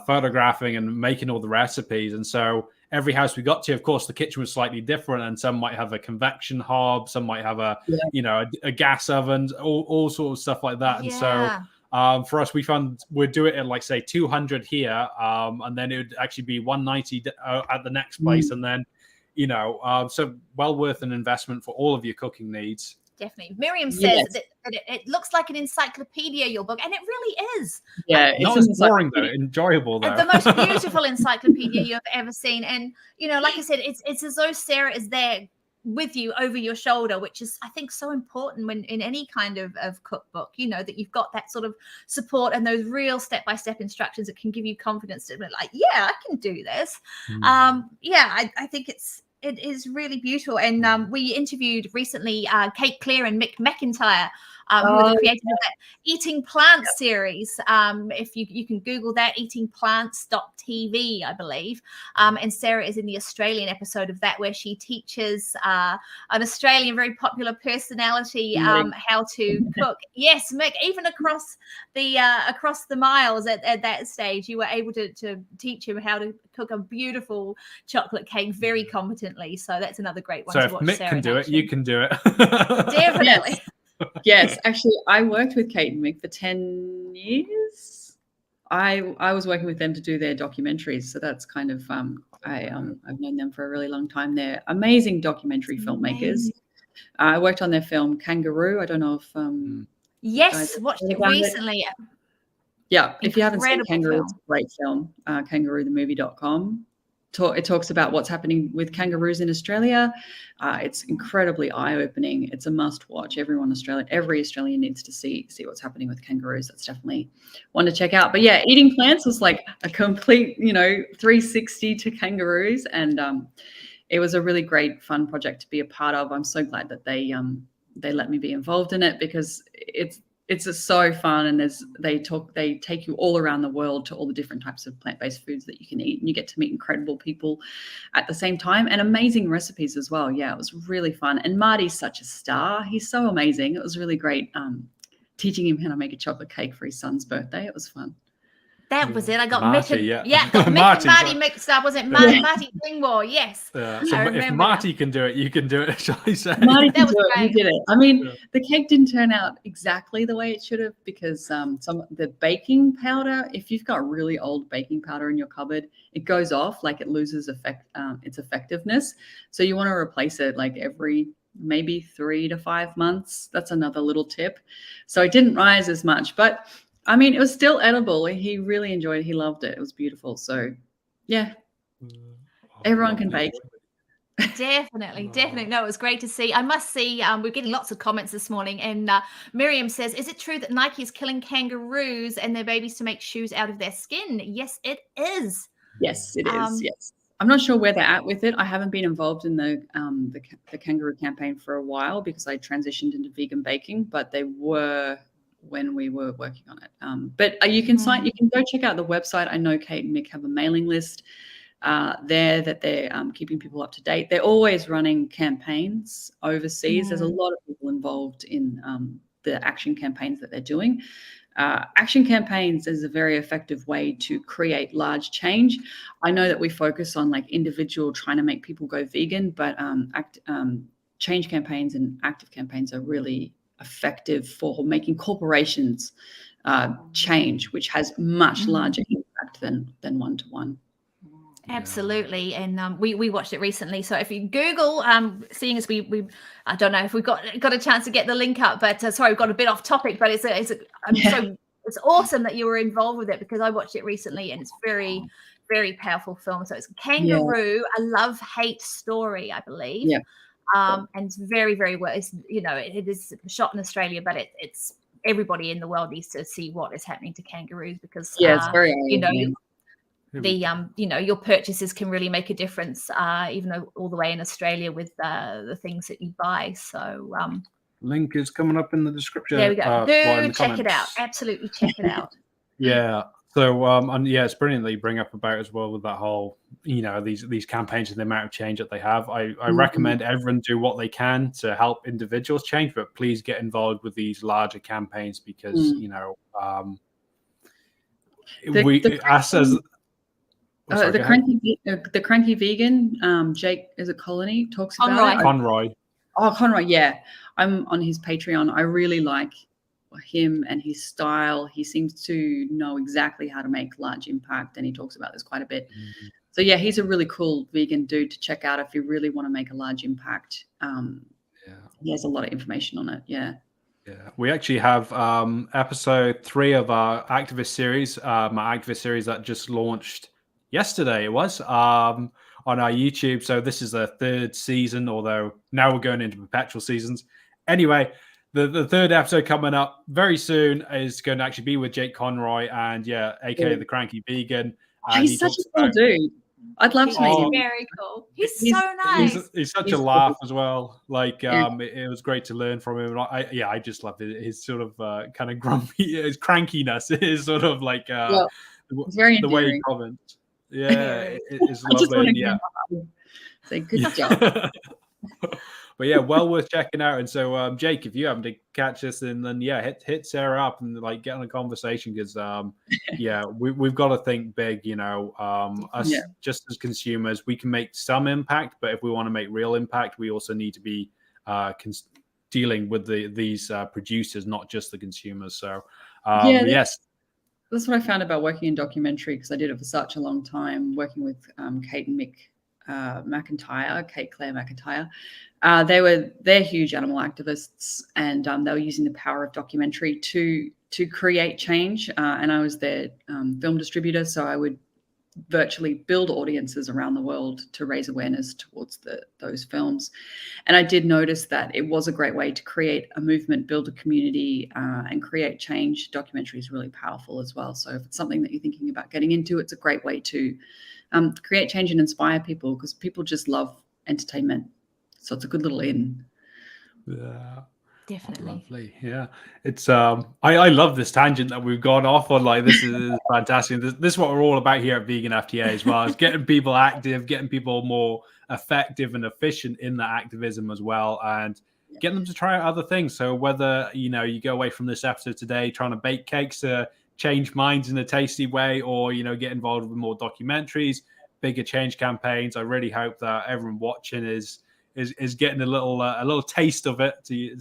photographing and making all the recipes. And so every house we got to, of course, the kitchen was slightly different, and some might have a convection hob, some might have a gas oven, all sorts of stuff like that. And so for us, we found we'd do it at like say 200 here, and then it would actually be 190 at the next place, and then so well worth an investment for all of your cooking needs. Definitely. Miriam says that it looks like an encyclopedia, your book, and it really is. Yeah, not as boring though, enjoyable though. The most beautiful encyclopedia you've ever seen. And like I said, it's as though Sarah is there with you over your shoulder, which is, I think, so important when in any kind of cookbook, that you've got that sort of support and those real step-by-step instructions that can give you confidence to be like, yeah, I can do this. I think it is really beautiful. And we interviewed recently Kate Clear and Mick McIntyre, who are the creators of that Eating Plants series. If you can Google that, eatingplants.tv, I believe. And Sarah is in the Australian episode of that, where she teaches an Australian very popular personality how to cook. Yes, Mick, even across the miles at that stage, you were able to teach him how to cook a beautiful chocolate cake very competently. So that's another great one so to watch. If Mick Sarah can do it, you can do it. Definitely. Yes, actually, I worked with Kate and Mick for 10 years. I was working with them to do their documentaries, so that's kind of I've known them for a really long time. They're amazing documentary filmmakers. I worked on their film Kangaroo. I don't know if yes, watched it recently. Yeah, if you haven't seen Incredible Kangaroo, it's a great film. KangarooTheMovie.com. It talks about what's happening with kangaroos in Australia. It's incredibly eye-opening. It's a must-watch. Every Australian needs to see what's happening with kangaroos. That's definitely one to check out. But yeah, Eating Plants was like a complete, 360 to kangaroos, and it was a really great, fun project to be a part of. I'm so glad that they let me be involved in it, because it's just so fun, and they take you all around the world to all the different types of plant-based foods that you can eat, and you get to meet incredible people at the same time, and amazing recipes as well. Yeah, it was really fun. And Marty's such a star. He's so amazing. It was really great teaching him how to make a chocolate cake for his son's birthday. It was fun. That was it. I got Marty, Mick got Mick and Marty mixed up. Was it Marty Dingwall? Yes. So if Marty can do it, you can do it, shall I say? Marty can do it. He did it. I mean, the cake didn't turn out exactly the way it should have, because the baking powder, if you've got really old baking powder in your cupboard, it goes off, like it loses its effectiveness. So you want to replace it like every maybe 3 to 5 months. That's another little tip. So it didn't rise as much, but I mean, it was still edible. He really enjoyed it. He loved it. It was beautiful. So, yeah, everyone can bake. Definitely. No, it was great to see. I must see, we're getting lots of comments this morning, and Miriam says, is it true that Nike is killing kangaroos and their babies to make shoes out of their skin? Yes, it is. Yes, it is. Yes. I'm not sure where they're at with it. I haven't been involved in the kangaroo campaign for a while, because I transitioned into vegan baking, but they were when we were working on it. But you can go check out the website. I know Kate and Mick have a mailing list there that they're keeping people up to date. They're always running campaigns overseas. There's a lot of people involved in the action campaigns that they're doing. Action campaigns is a very effective way to create large change. I know that we focus on like individual trying to make people go vegan, but change campaigns and active campaigns are really effective for making corporations change, which has much larger impact than one-to-one. Absolutely, and we watched it recently. So if you Google, seeing as we I don't know if we've got a chance to get the link up, but sorry, we've got a bit off topic. But it's awesome that you were involved with it, because I watched it recently and it's very, very powerful film. So it's Kangaroo, a love-hate story, I believe. Yeah. And it's very, very well. It's, it is shot in Australia, but it's everybody in the world needs to see what is happening to kangaroos, because it's very your purchases can really make a difference, even though all the way in Australia with the things that you buy. So link is coming up in the description. There we go. Do check comments. it out. Absolutely check it out. Yeah. So and it's brilliant that you bring up about as well with that whole, these campaigns and the amount of change that they have. I recommend everyone do what they can to help individuals change, but please get involved with these larger campaigns, because the cranky vegan, Jake, is it Colony, talks about it. Conroy. Oh, Conroy, yeah. I'm on his Patreon. I really like him and his style. He seems to know exactly how to make large impact, and he talks about this quite a bit. So yeah, he's a really cool vegan dude to check out if you really want to make a large impact. He has a lot of information on it. Yeah, we actually have episode 3 of our activist series, my activist series that just launched yesterday. It was on our YouTube. So this is the 3rd season, although now we're going into perpetual seasons. Anyway, the 3rd episode coming up very soon is going to actually be with Jake Conroy, and aka the Cranky Vegan. He's such a cool dude. I'd love to meet him. Very cool. He's so nice. He's such a laugh as well. Like it was great to learn from him. And I just loved it. His sort of kind of grumpy, his crankiness is sort of like very the way he comments. Yeah, it's lovely. Say good job. But yeah, well worth checking out. And so, Jake, if you happen to catch this, then hit Sarah up and like get on a conversation, because we've got to think big. Us just as consumers, we can make some impact, but if we want to make real impact, we also need to be dealing with these producers, not just the consumers. So yes. That's what I found about working in documentary, because I did it for such a long time, working with Kate and Mick McIntyre, Kate Claire McIntyre. They're huge animal activists, and they were using the power of documentary to create change. And I was their film distributor, so I would virtually build audiences around the world to raise awareness towards those films. And I did notice that it was a great way to create a movement, build a community, and create change. Documentary is really powerful as well. So if it's something that you're thinking about getting into, it's a great way to create change and inspire people, because people just love entertainment. So it's a good little in. Yeah. Definitely. Lovely. Yeah. It's I love this tangent that we've gone off on. Like, this is fantastic. This is what we're all about here at Vegan FTA as well. It's getting people active, getting people more effective and efficient in the activism as well, and getting them to try out other things. So whether you go away from this episode today trying to bake cakes to change minds in a tasty way, or get involved with more documentaries, bigger change campaigns, I really hope that everyone watching is getting a little taste of it, to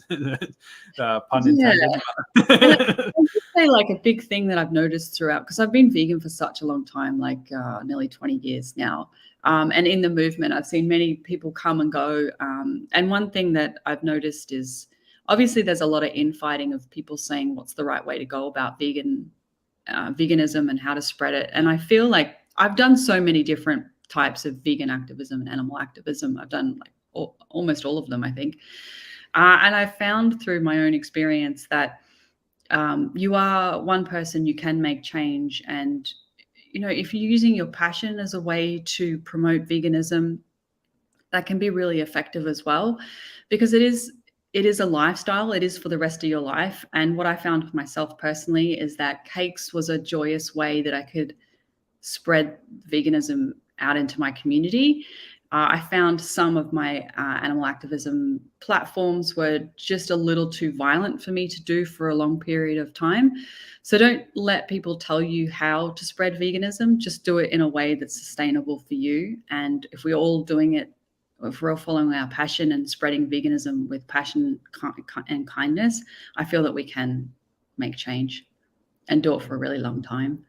pun intended. I would say like a big thing that I've noticed throughout, because I've been vegan for such a long time, like nearly 20 years now, and in the movement I've seen many people come and go, and one thing that I've noticed is obviously there's a lot of infighting of people saying what's the right way to go about veganism and how to spread it. And I feel like I've done so many different types of vegan activism and animal activism. I've done like almost all of them, I think. And I found through my own experience that you are one person, you can make change. And, if you're using your passion as a way to promote veganism, that can be really effective as well, because it is a lifestyle. It is for the rest of your life. And what I found for myself personally is that cakes was a joyous way that I could spread veganism out into my community. I found some of my animal activism platforms were just a little too violent for me to do for a long period of time. So don't let people tell you how to spread veganism. Just do it in a way that's sustainable for you. And if we're all doing it, if we're all following our passion and spreading veganism with passion and kindness, I feel that we can make change and do it for a really long time.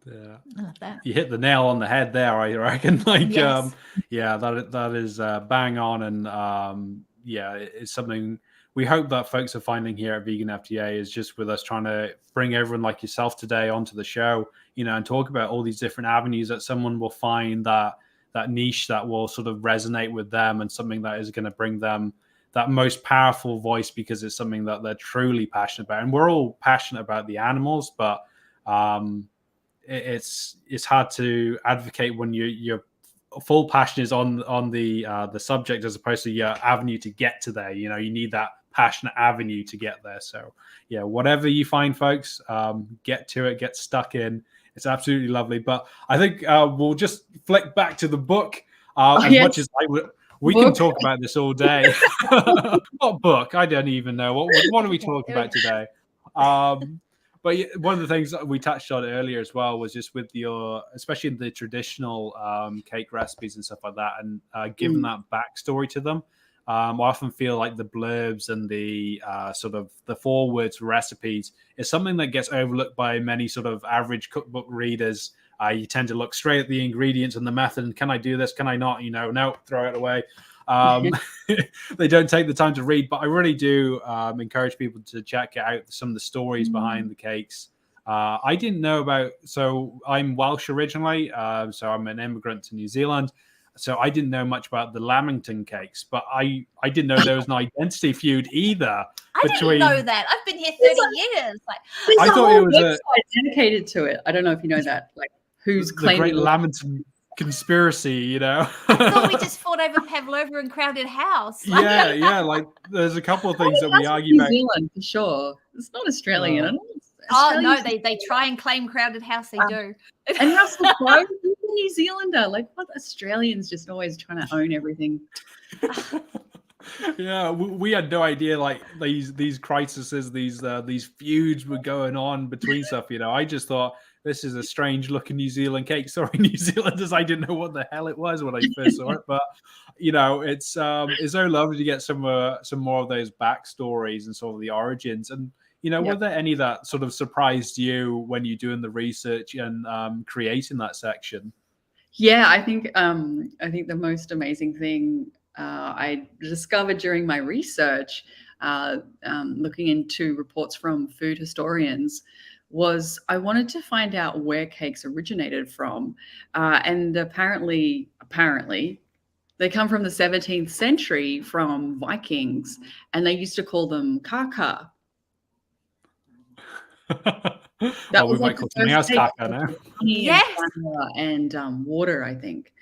Yeah, I love that. you hit the nail on the head there, I reckon. Like, Yes. yeah, that is bang on, and yeah, it's something we hope that folks are finding here at Vegan FTA is just with us trying to bring everyone like yourself today onto the show, and talk about all these different avenues that someone will find that niche that will sort of resonate with them, and something that is going to bring them that most powerful voice, because it's something that they're truly passionate about. And we're all passionate about the animals, but it's hard to advocate when your full passion is on the subject, as opposed to your avenue to get to there. You need that passionate avenue to get there. So yeah, whatever you find, folks, get to it, get stuck in. It's absolutely lovely. But I think we'll just flick back to the book. Much as we can talk about this all day. What book? I don't even know. What are we talking about today? But one of the things that we touched on earlier as well was just with especially the traditional cake recipes and stuff like that, and giving that backstory to them. I often feel like the blurbs and the sort of the forewords recipes is something that gets overlooked by many sort of average cookbook readers. You tend to look straight at the ingredients and the method, and can I do this? Can I not? No, throw it away. They don't take the time to read, but I really do encourage people to check out some of the stories behind the cakes. I didn't know so I'm Welsh originally, so I'm an immigrant to New Zealand. So I didn't know much about the Lamington cakes, but I didn't know there was an identity feud either. I didn't know that. I've been here 30 years. I thought it was a website dedicated to it. I don't know if you know that. Like, who's claiming the Great Lamington conspiracy? I thought we just fought over Pavlova and Crowded House. Yeah. Like, there's a couple of things that we argue about. New Zealand for sure. It's not Australian. No, they try and claim Crowded House. They do. And Russell Crowe, he's a New Zealander. Like, what, Australians just always trying to own everything. Yeah, we had no idea like these crises, these feuds were going on between stuff. I just thought this is a strange looking New Zealand cake. Sorry, New Zealanders, I didn't know what the hell it was when I first saw it. But it's so lovely to get some more of those backstories and sort of the origins. And were there any that sort of surprised you when you're doing the research and creating that section? Yeah, I think the most amazing thing I discovered during my research, looking into reports from food historians, was I wanted to find out where cakes originated from. And apparently, they come from the 17th century from Vikings, and they used to call them kaka. That was might call something else kaka now. Yes. And water, I think.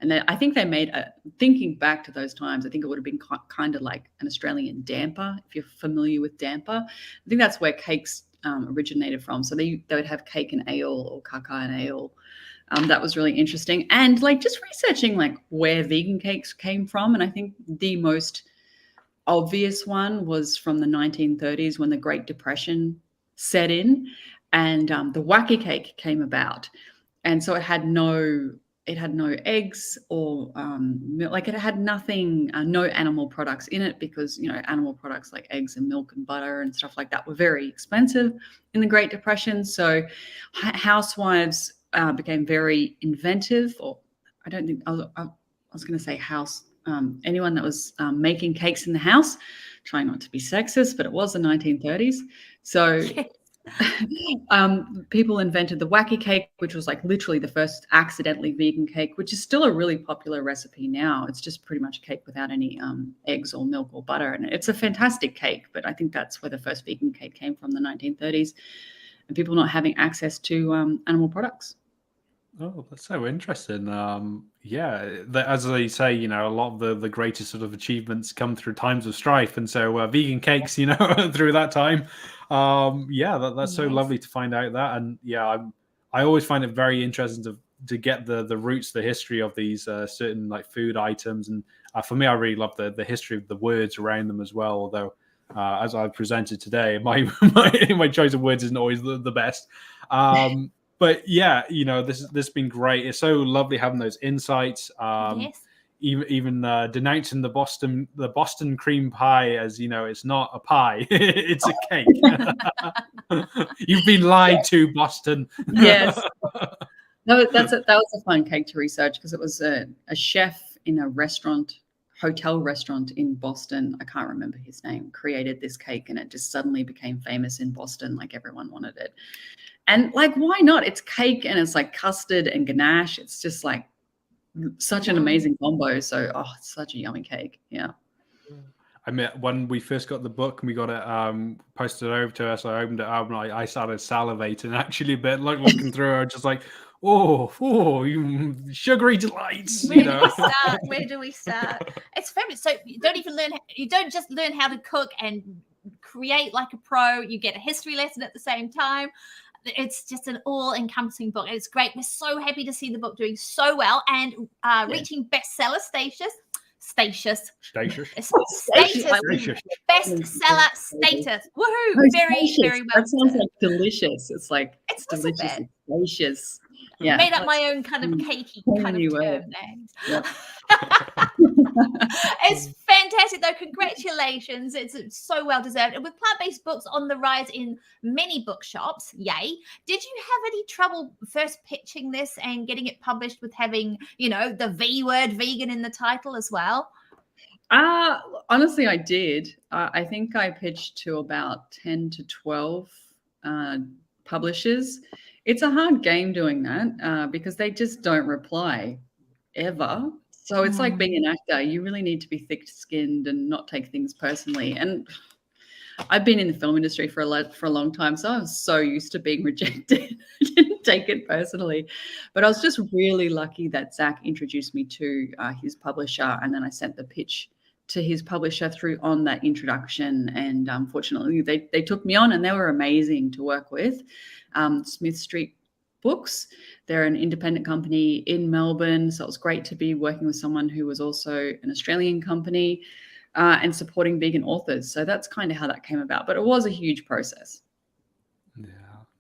And I think they made, thinking back to those times, I think it would have been kind of like an Australian damper, if you're familiar with damper. I think that's where cakes originated from. So they would have cake and ale or kaka and ale. That was really interesting. And like just researching like where vegan cakes came from. And I think the most obvious one was from the 1930s when the Great Depression set in, and the wacky cake came about. And so it had no eggs or milk, like it had nothing, no animal products in it, because animal products like eggs and milk and butter and stuff like that were very expensive in the Great Depression. So housewives became very inventive, or I don't think I was going to say anyone that was making cakes in the house, trying not to be sexist, but it was the 1930s. So people invented the wacky cake, which was like literally the first accidentally vegan cake, which is still a really popular recipe now. It's just pretty much a cake without any eggs or milk or butter, and it's a fantastic cake. But I think that's where the first vegan cake came from, the 1930s, and people not having access to animal products. Oh, that's so interesting. As they say, a lot of the greatest sort of achievements come through times of strife, and so vegan cakes, through that time. That's so lovely to find out that. And I always find it very interesting to to get the roots, the history of these certain like food items. And for me, I really love the history of the words around them as well. Although, as I presented today, my choice of words isn't always the best. But yeah, this has been great. It's so lovely having those insights. Yes. Even denouncing the Boston cream pie as it's not a pie, it's a cake. You've been lied to, Boston. Yes. No, that was a fun cake to research because it was a chef in a hotel restaurant in Boston. I can't remember his name, created this cake and it just suddenly became famous in Boston. Like everyone wanted it. And like, why not? It's cake and it's like custard and ganache. It's just like such an amazing combo. So, it's such a yummy cake. Yeah. I mean, when we first got the book and we got it posted over to us, I opened it up and I started salivating actually a bit, like looking through it, just like, you sugary delights. Where do we start? It's fabulous. So you don't just learn how to cook and create like a pro. You get a history lesson at the same time. It's just an all-encompassing book. It's great. We're so happy to see the book doing so well and reaching bestseller status. Status. Bestseller status. Woohoo! Very, very well. That sounds like delicious. It's like it's delicious. It's delicious. Yeah. Made up my own kind of cakey kind of term names. Yep. It's fantastic though. Congratulations. It's so well deserved. And with plant-based books on the rise in many bookshops, yay. Did you have any trouble first pitching this and getting it published with having, the V word, vegan, in the title as well? Honestly, I did. I think I pitched to about 10 to 12 publishers. It's a hard game doing that because they just don't reply ever. So it's like being an actor. You really need to be thick-skinned and not take things personally. And I've been in the film industry for a long time, so I was so used to being rejected. I didn't take it personally. But I was just really lucky that Zach introduced me to his publisher, and then I sent the pitch to his publisher through on that introduction. And fortunately, they took me on, and they were amazing to work with. Smith Street Books. They're an independent company in Melbourne, so it was great to be working with someone who was also an Australian company and supporting vegan authors. So that's kind of how that came about, but it was a huge process.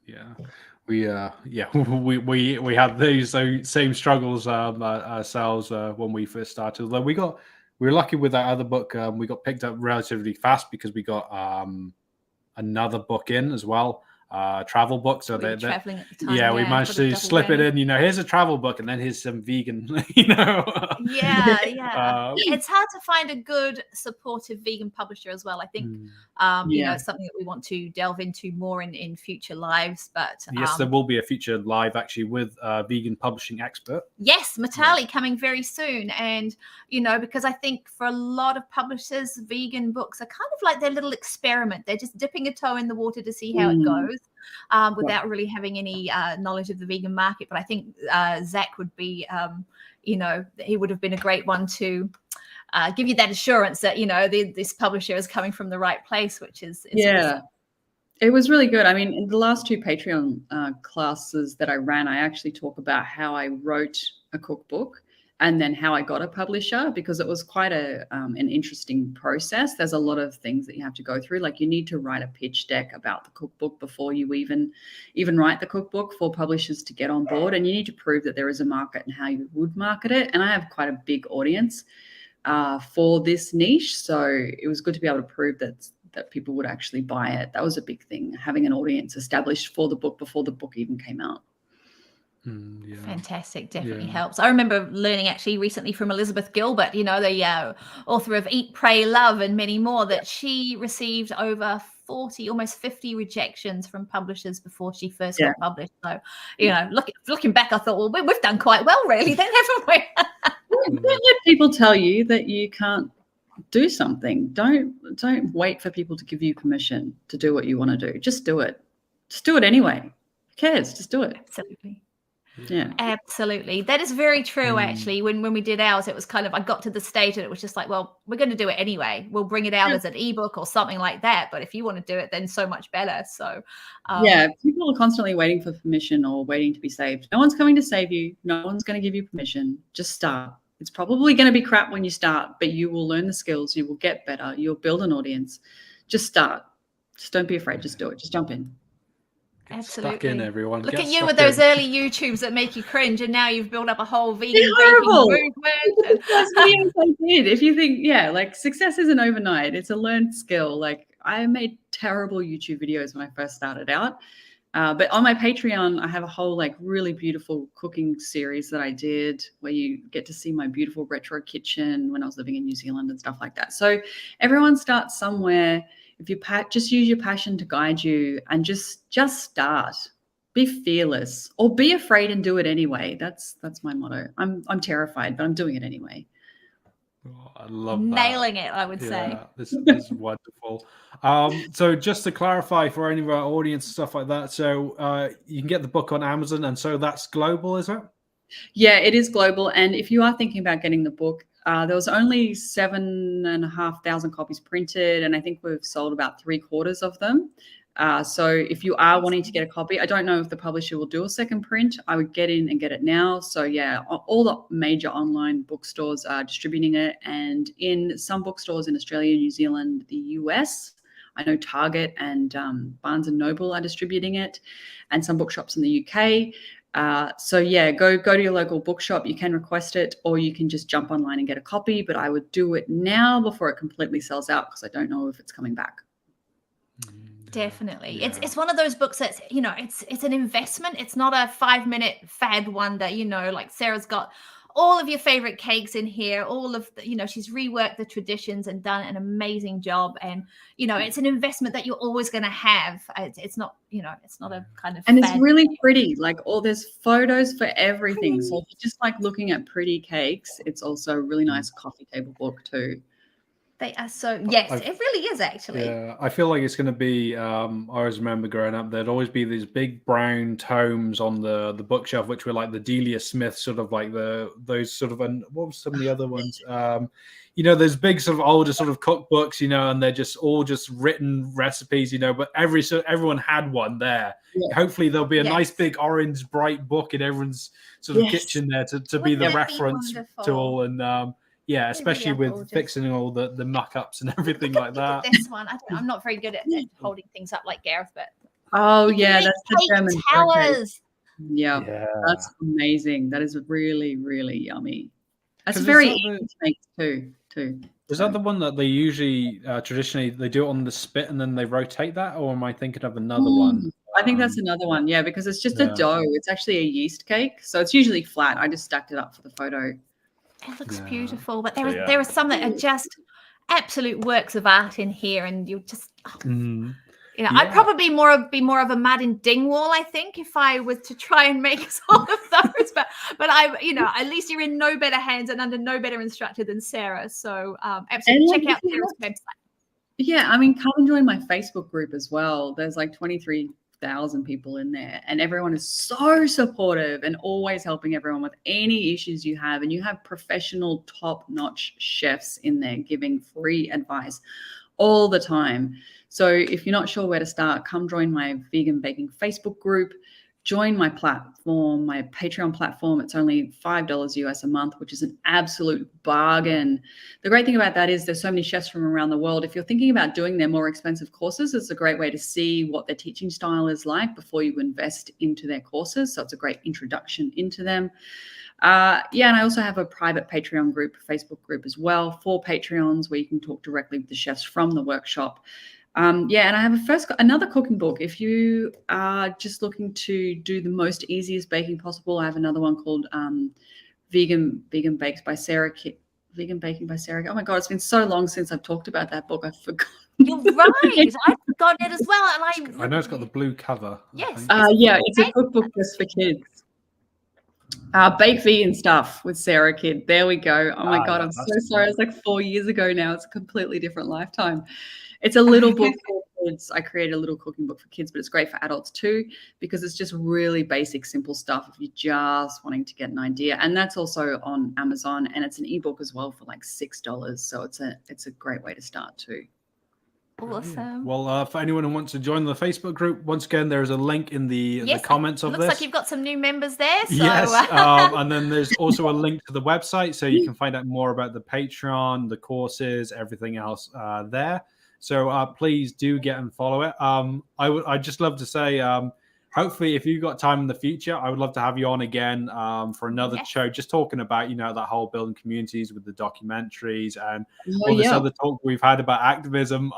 Yeah. We had these same struggles ourselves when we first started. Although we were lucky with that other book. We got picked up relatively fast because we got another book in as well. Travel book, so they're traveling at the time. We managed to slip it in. Here's a travel book, and then here's some vegan. It's hard to find a good supportive vegan publisher as well. I think it's something that we want to delve into more in future lives. But yes, there will be a future live actually with a vegan publishing expert. Yes, Matali coming very soon, and because I think for a lot of publishers, vegan books are kind of like their little experiment. They're just dipping a toe in the water to see how it goes. Without really having any knowledge of the vegan market. But I think Zach would be, he would have been a great one to give you that assurance that, this publisher is coming from the right place, which is awesome. It was really good. I mean, in the last 2 Patreon classes that I ran, I actually talk about how I wrote a cookbook and then how I got a publisher, because it was quite an interesting process. There's a lot of things that you have to go through. Like you need to write a pitch deck about the cookbook before you even write the cookbook for publishers to get on board. And you need to prove that there is a market and how you would market it. And I have quite a big audience for this niche. So it was good to be able to prove that people would actually buy it. That was a big thing, having an audience established for the book before the book even came out. Fantastic. Definitely helps. I remember learning actually recently from Elizabeth Gilbert, the author of Eat, Pray, Love and many more, that she received over 40, almost 50 rejections from publishers before she first got published. So, looking back, I thought, well, we've done quite well really then, haven't we? Don't let people tell you that you can't do something. Don't wait for people to give you permission to do what you want to do. Just do it. Just do it anyway. Who cares? Just do it. Absolutely. Yeah. Absolutely. That is very true, actually. When we did ours, it was kind of, I got to the stage and it was just like, well, we're going to do it anyway. We'll bring it out as an ebook or something like that. But if you want to do it, then so much better. So, yeah, people are constantly waiting for permission or waiting to be saved. No one's coming to save you. No one's going to give you permission. Just start. It's probably going to be crap when you start, but you will learn the skills. You will get better. You'll build an audience. Just start. Just don't be afraid. Just do it. Just jump in. Absolutely. Stuck in, everyone. Look Get at you stuck with those in. early YouTubes that make you cringe, and now you've built up a whole vegan baking horrible. movement. Those videos I did. If you think, yeah, like success isn't overnight. It's a learned skill. Like I made terrible YouTube videos when I first started out. But on my Patreon, I have a whole like really beautiful cooking series that I did where you get to see my beautiful retro kitchen when I was living in New Zealand and stuff like that. So everyone starts somewhere. If you just use your passion to guide you and just start. Be fearless or be afraid and do it anyway. That's my motto. I'm terrified, but I'm doing it anyway. Oh, I love that. Nailing it, I would say. This is wonderful. So just to clarify for any of our audience and stuff like that, so you can get the book on Amazon, and so that's global, is it? Yeah, it is global. And if you are thinking about getting the book, there was only 7,500 copies printed, and I think we've sold about 3/4 of them. So if you are wanting to get a copy, I don't know if the publisher will do a second print. I would get in and get it now. So yeah, all the major online bookstores are distributing it. And in some bookstores in Australia, New Zealand, the US, I know Target and Barnes and Noble are distributing it, and some bookshops in the UK. So yeah, go to your local bookshop. You can request it, or you can just jump online and get a copy. But I would do it now before it completely sells out, because I don't know if it's coming back. Definitely. Yeah. It's one of those books that's, it's an investment. It's not a 5-minute fad wonder, like Sarah's got all of your favorite cakes in here, all of the, she's reworked the traditions and done an amazing job. And, it's an investment that you're always going to have. It's not, it's not a kind of, and it's really pretty. Like there's photos for everything. So if you just like looking at pretty cakes, it's also a really nice coffee table book too. They are so, yes, it really is actually. Yeah, I feel like it's going to be, I always remember growing up, there'd always be these big brown tomes on the bookshelf, which were like the Delia Smith, sort of like those sort of, and what was some of the other ones? Those big sort of older sort of cookbooks, and they're just all just written recipes, but everyone had one there. Yeah. Hopefully there'll be a nice big orange bright book in everyone's sort of kitchen there to be the reference tool. And yeah, especially with fixing all the muck-ups and everything like that. This one, I'm not very good at holding things up like Gareth, but yeah, that's the German towers. Yeah, that's amazing. That is really, really yummy. That's very easy to make too. Is that the one that they usually traditionally they do it on the spit and then they rotate that, or am I thinking of another one? I think that's another one. Yeah, because it's just a dough. It's actually a yeast cake, so it's usually flat. I just stacked it up for the photo. It looks beautiful, but there are some that are just absolute works of art in here, and you just, I'd probably be more of a Madden Dingwall, I think, if I was to try and make all of those. But at least you're in no better hands and under no better instructor than Sarah. So absolutely check out Sarah's website. Yeah, I mean, come and join my Facebook group as well. There's like 23,000 people in there, and everyone is so supportive and always helping everyone with any issues you have. And you have professional top-notch chefs in there giving free advice all the time. So if you're not sure where to start, come join my vegan baking Facebook group, join my platform, my Patreon platform. It's only $5 US a month, which is an absolute bargain. The great thing about that is there's so many chefs from around the world. If you're thinking about doing their more expensive courses, it's a great way to see what their teaching style is like before you invest into their courses. So it's a great introduction into them. And I also have a private Patreon group, Facebook group as well for Patreons, where you can talk directly with the chefs from the workshop. And I have another cooking book. If you are just looking to do the most easiest baking possible, I have another one called Vegan Bakes by Sara Kidd. Vegan Baking by Sara. Oh my God, it's been so long since I've talked about that book. I've forgotten. You're right. I've forgotten it as well. And I know it's got the blue cover. Yes. It's a cookbook just for kids. Bake vegan stuff with Sara Kidd. There we go. Oh my God, I'm so sorry. It's like 4 years ago now. It's a completely different lifetime. It's a little book kids. I created a little cooking book for kids, but it's great for adults too, because it's just really basic, simple stuff if you're just wanting to get an idea. And that's also on Amazon, and it's an ebook as well for like $6. So it's a great way to start too. Awesome. Well, for anyone who wants to join the Facebook group, once again, there's a link in the comments of this. Looks like you've got some new members there. So. Yes, and then there's also a link to the website, so you can find out more about the Patreon, the courses, everything else there. So please do get and follow it. I'd just love to say, hopefully, if you've got time in the future, I would love to have you on again for another show, just talking about, that whole building communities with the documentaries and all this other talk we've had about activism.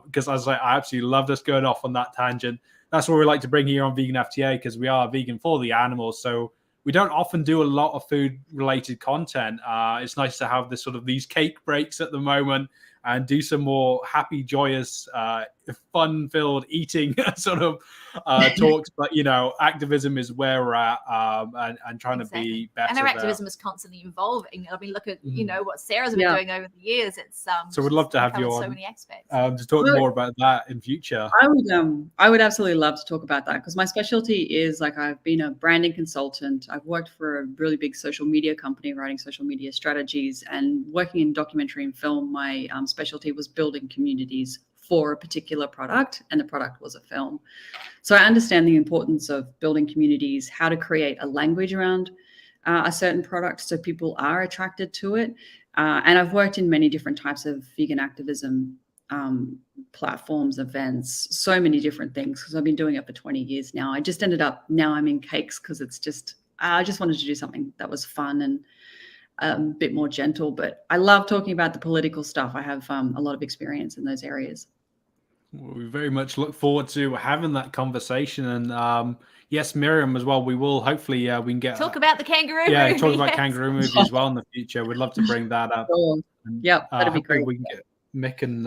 Because I absolutely love us going off on that tangent. That's what we like to bring here on Vegan FTA, because we are vegan for the animals. So we don't often do a lot of food-related content. It's nice to have these cake breaks at the moment and do some more happy, joyous, fun-filled eating talks. But activism is where we're at, and trying to be better. And our activism is constantly evolving. I mean, look at what Sarah's been doing over the years. It's so we'd love to have you on so many aspects to talk more about that in future. I would absolutely love to talk about that, because my specialty is I've been a branding consultant. I've worked for a really big social media company writing social media strategies, and working in documentary and film. My specialty was building communities for a particular product, and the product was a film. So I understand the importance of building communities, how to create a language around a certain product so people are attracted to it. And I've worked in many different types of vegan activism platforms, events, so many different things, because I've been doing it for 20 years now. I just ended up, now I'm in cakes because I just wanted to do something that was fun and a bit more gentle, but I love talking about the political stuff. I have a lot of experience in those areas. Well, we very much look forward to having that conversation, and yes, Miriam as well. We will hopefully we can get talk about the kangaroo movie. Talk about kangaroo movie as well in the future. We'd love to bring that up. Yeah, that'd be great. We can get Mick and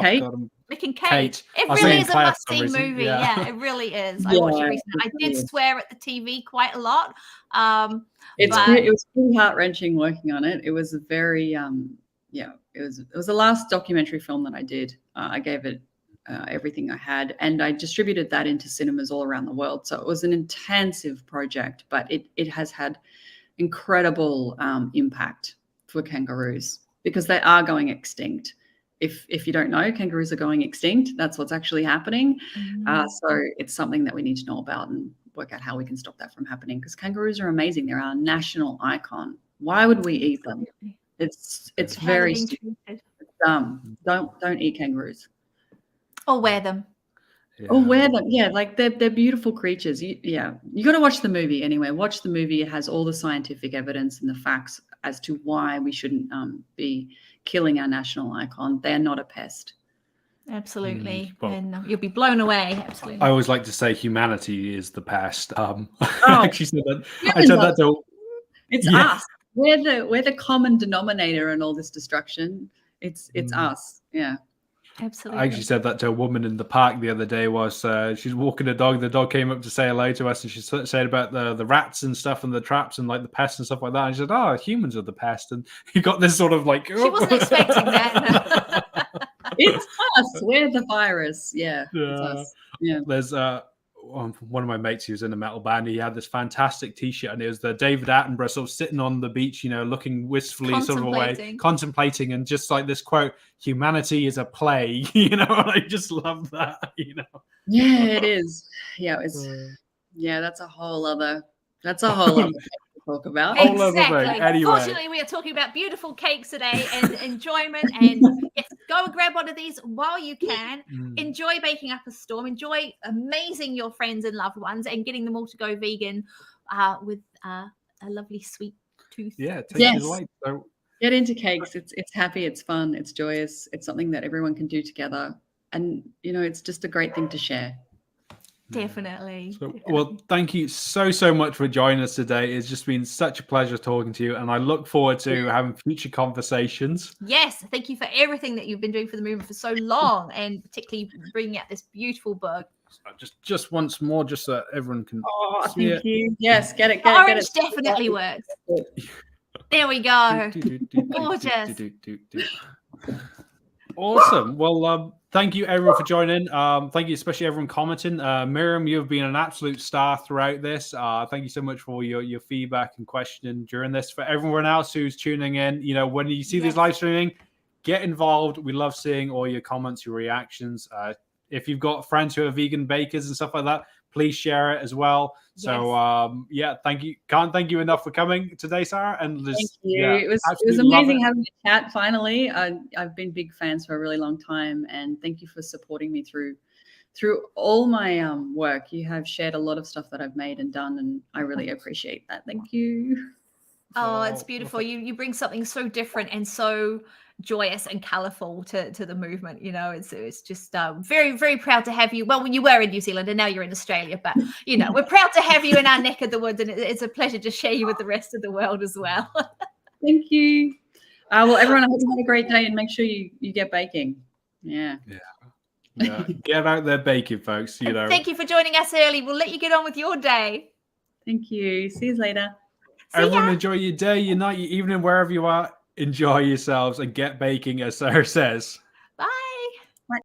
Kate. Mick and Kate. It really is a must-see movie. Yeah, it really is. I watched it recently. I did swear at the TV quite a lot. It was pretty heart-wrenching working on it. It was a very it was the last documentary film that I did. I gave it everything I had, and I distributed that into cinemas all around the world. So it was an intensive project, but it has had incredible impact for kangaroos, because they are going extinct. If you don't know, kangaroos are going extinct. That's what's actually happening. So it's something that we need to know about and work out how we can stop that from happening, because kangaroos are amazing. They're our national icon. Why would we eat them? It's very stupid. It's dumb. Don't eat kangaroos. Or wear them. Yeah. Or wear them. Yeah, they're beautiful creatures. You got to watch the movie anyway. Watch the movie. It has all the scientific evidence and the facts as to why we shouldn't be killing our national icon. They're not a pest. Absolutely. And you'll be blown away. Absolutely. I always like to say humanity is the pest. I actually said that. I said that to. It's us. We're the common denominator in all this destruction. It's us. Yeah. Absolutely. I actually said that to a woman in the park the other day. Was she's walking a dog. The dog came up to say hello to us, and she said about the rats and stuff and the traps and the pests and stuff like that. And she said, "Oh, humans are the pest." And you got this sort of She wasn't expecting that. It's us. We're the virus. Yeah. It's us. Yeah. There's one of my mates who was in a metal band. He had this fantastic T-shirt, and it was the David Attenborough sort of sitting on the beach, looking wistfully sort of away, contemplating, and just this quote: "Humanity is a plague." And I just love that. Yeah, it is. Yeah, that's a whole other thing to talk about. Exactly. Anyway. Fortunately, we are talking about beautiful cakes today and enjoyment. And yes, go and grab one of these while you can. Enjoy baking up a storm. Enjoy amazing your friends and loved ones and getting them all to go vegan with a lovely sweet tooth. Yeah, take it away. So, get into cakes. It's happy. It's fun. It's joyous. It's something that everyone can do together. And, it's just a great thing to share. Definitely. Well, thank you so much for joining us today. It's just been such a pleasure talking to you, and I look forward to having future conversations. Yes, thank you for everything that you've been doing for the movement for so long, and particularly bringing out this beautiful book. Just once more, just so everyone can. Oh, thank you. Yes, get it. Orange definitely works. There we go. Gorgeous. Awesome. Well, thank you everyone for joining. Thank you, especially everyone commenting. Miriam, you've been an absolute star throughout this. Thank you so much for your feedback and questioning during this. For everyone else who's tuning in, when you see these live streaming, get involved. We love seeing all your comments, your reactions. If you've got friends who are vegan bakers and stuff like that, please share it as well. So thank you. Can't thank you enough for coming today, Sara. And thank you. It was amazing having a chat finally. I've been big fans for a really long time, and thank you for supporting me through all my work. You have shared a lot of stuff that I've made and done, and I really appreciate that. Thank you. Oh, it's beautiful. You bring something so different and so joyous and colorful to the movement. It's just very, very proud to have you. Well, when you were in New Zealand and now you're in Australia, but we're proud to have you in our neck of the woods, and it's a pleasure to share you with the rest of the world as well. Thank you. Well, everyone, I hope you had a great day, and make sure you get baking. Yeah. Get out there baking, folks. Thank you for joining us early. We'll let you get on with your day. Thank you. See you later. Everyone, enjoy your day, your night, your evening, wherever you are. Enjoy yourselves and get baking, as Sara says.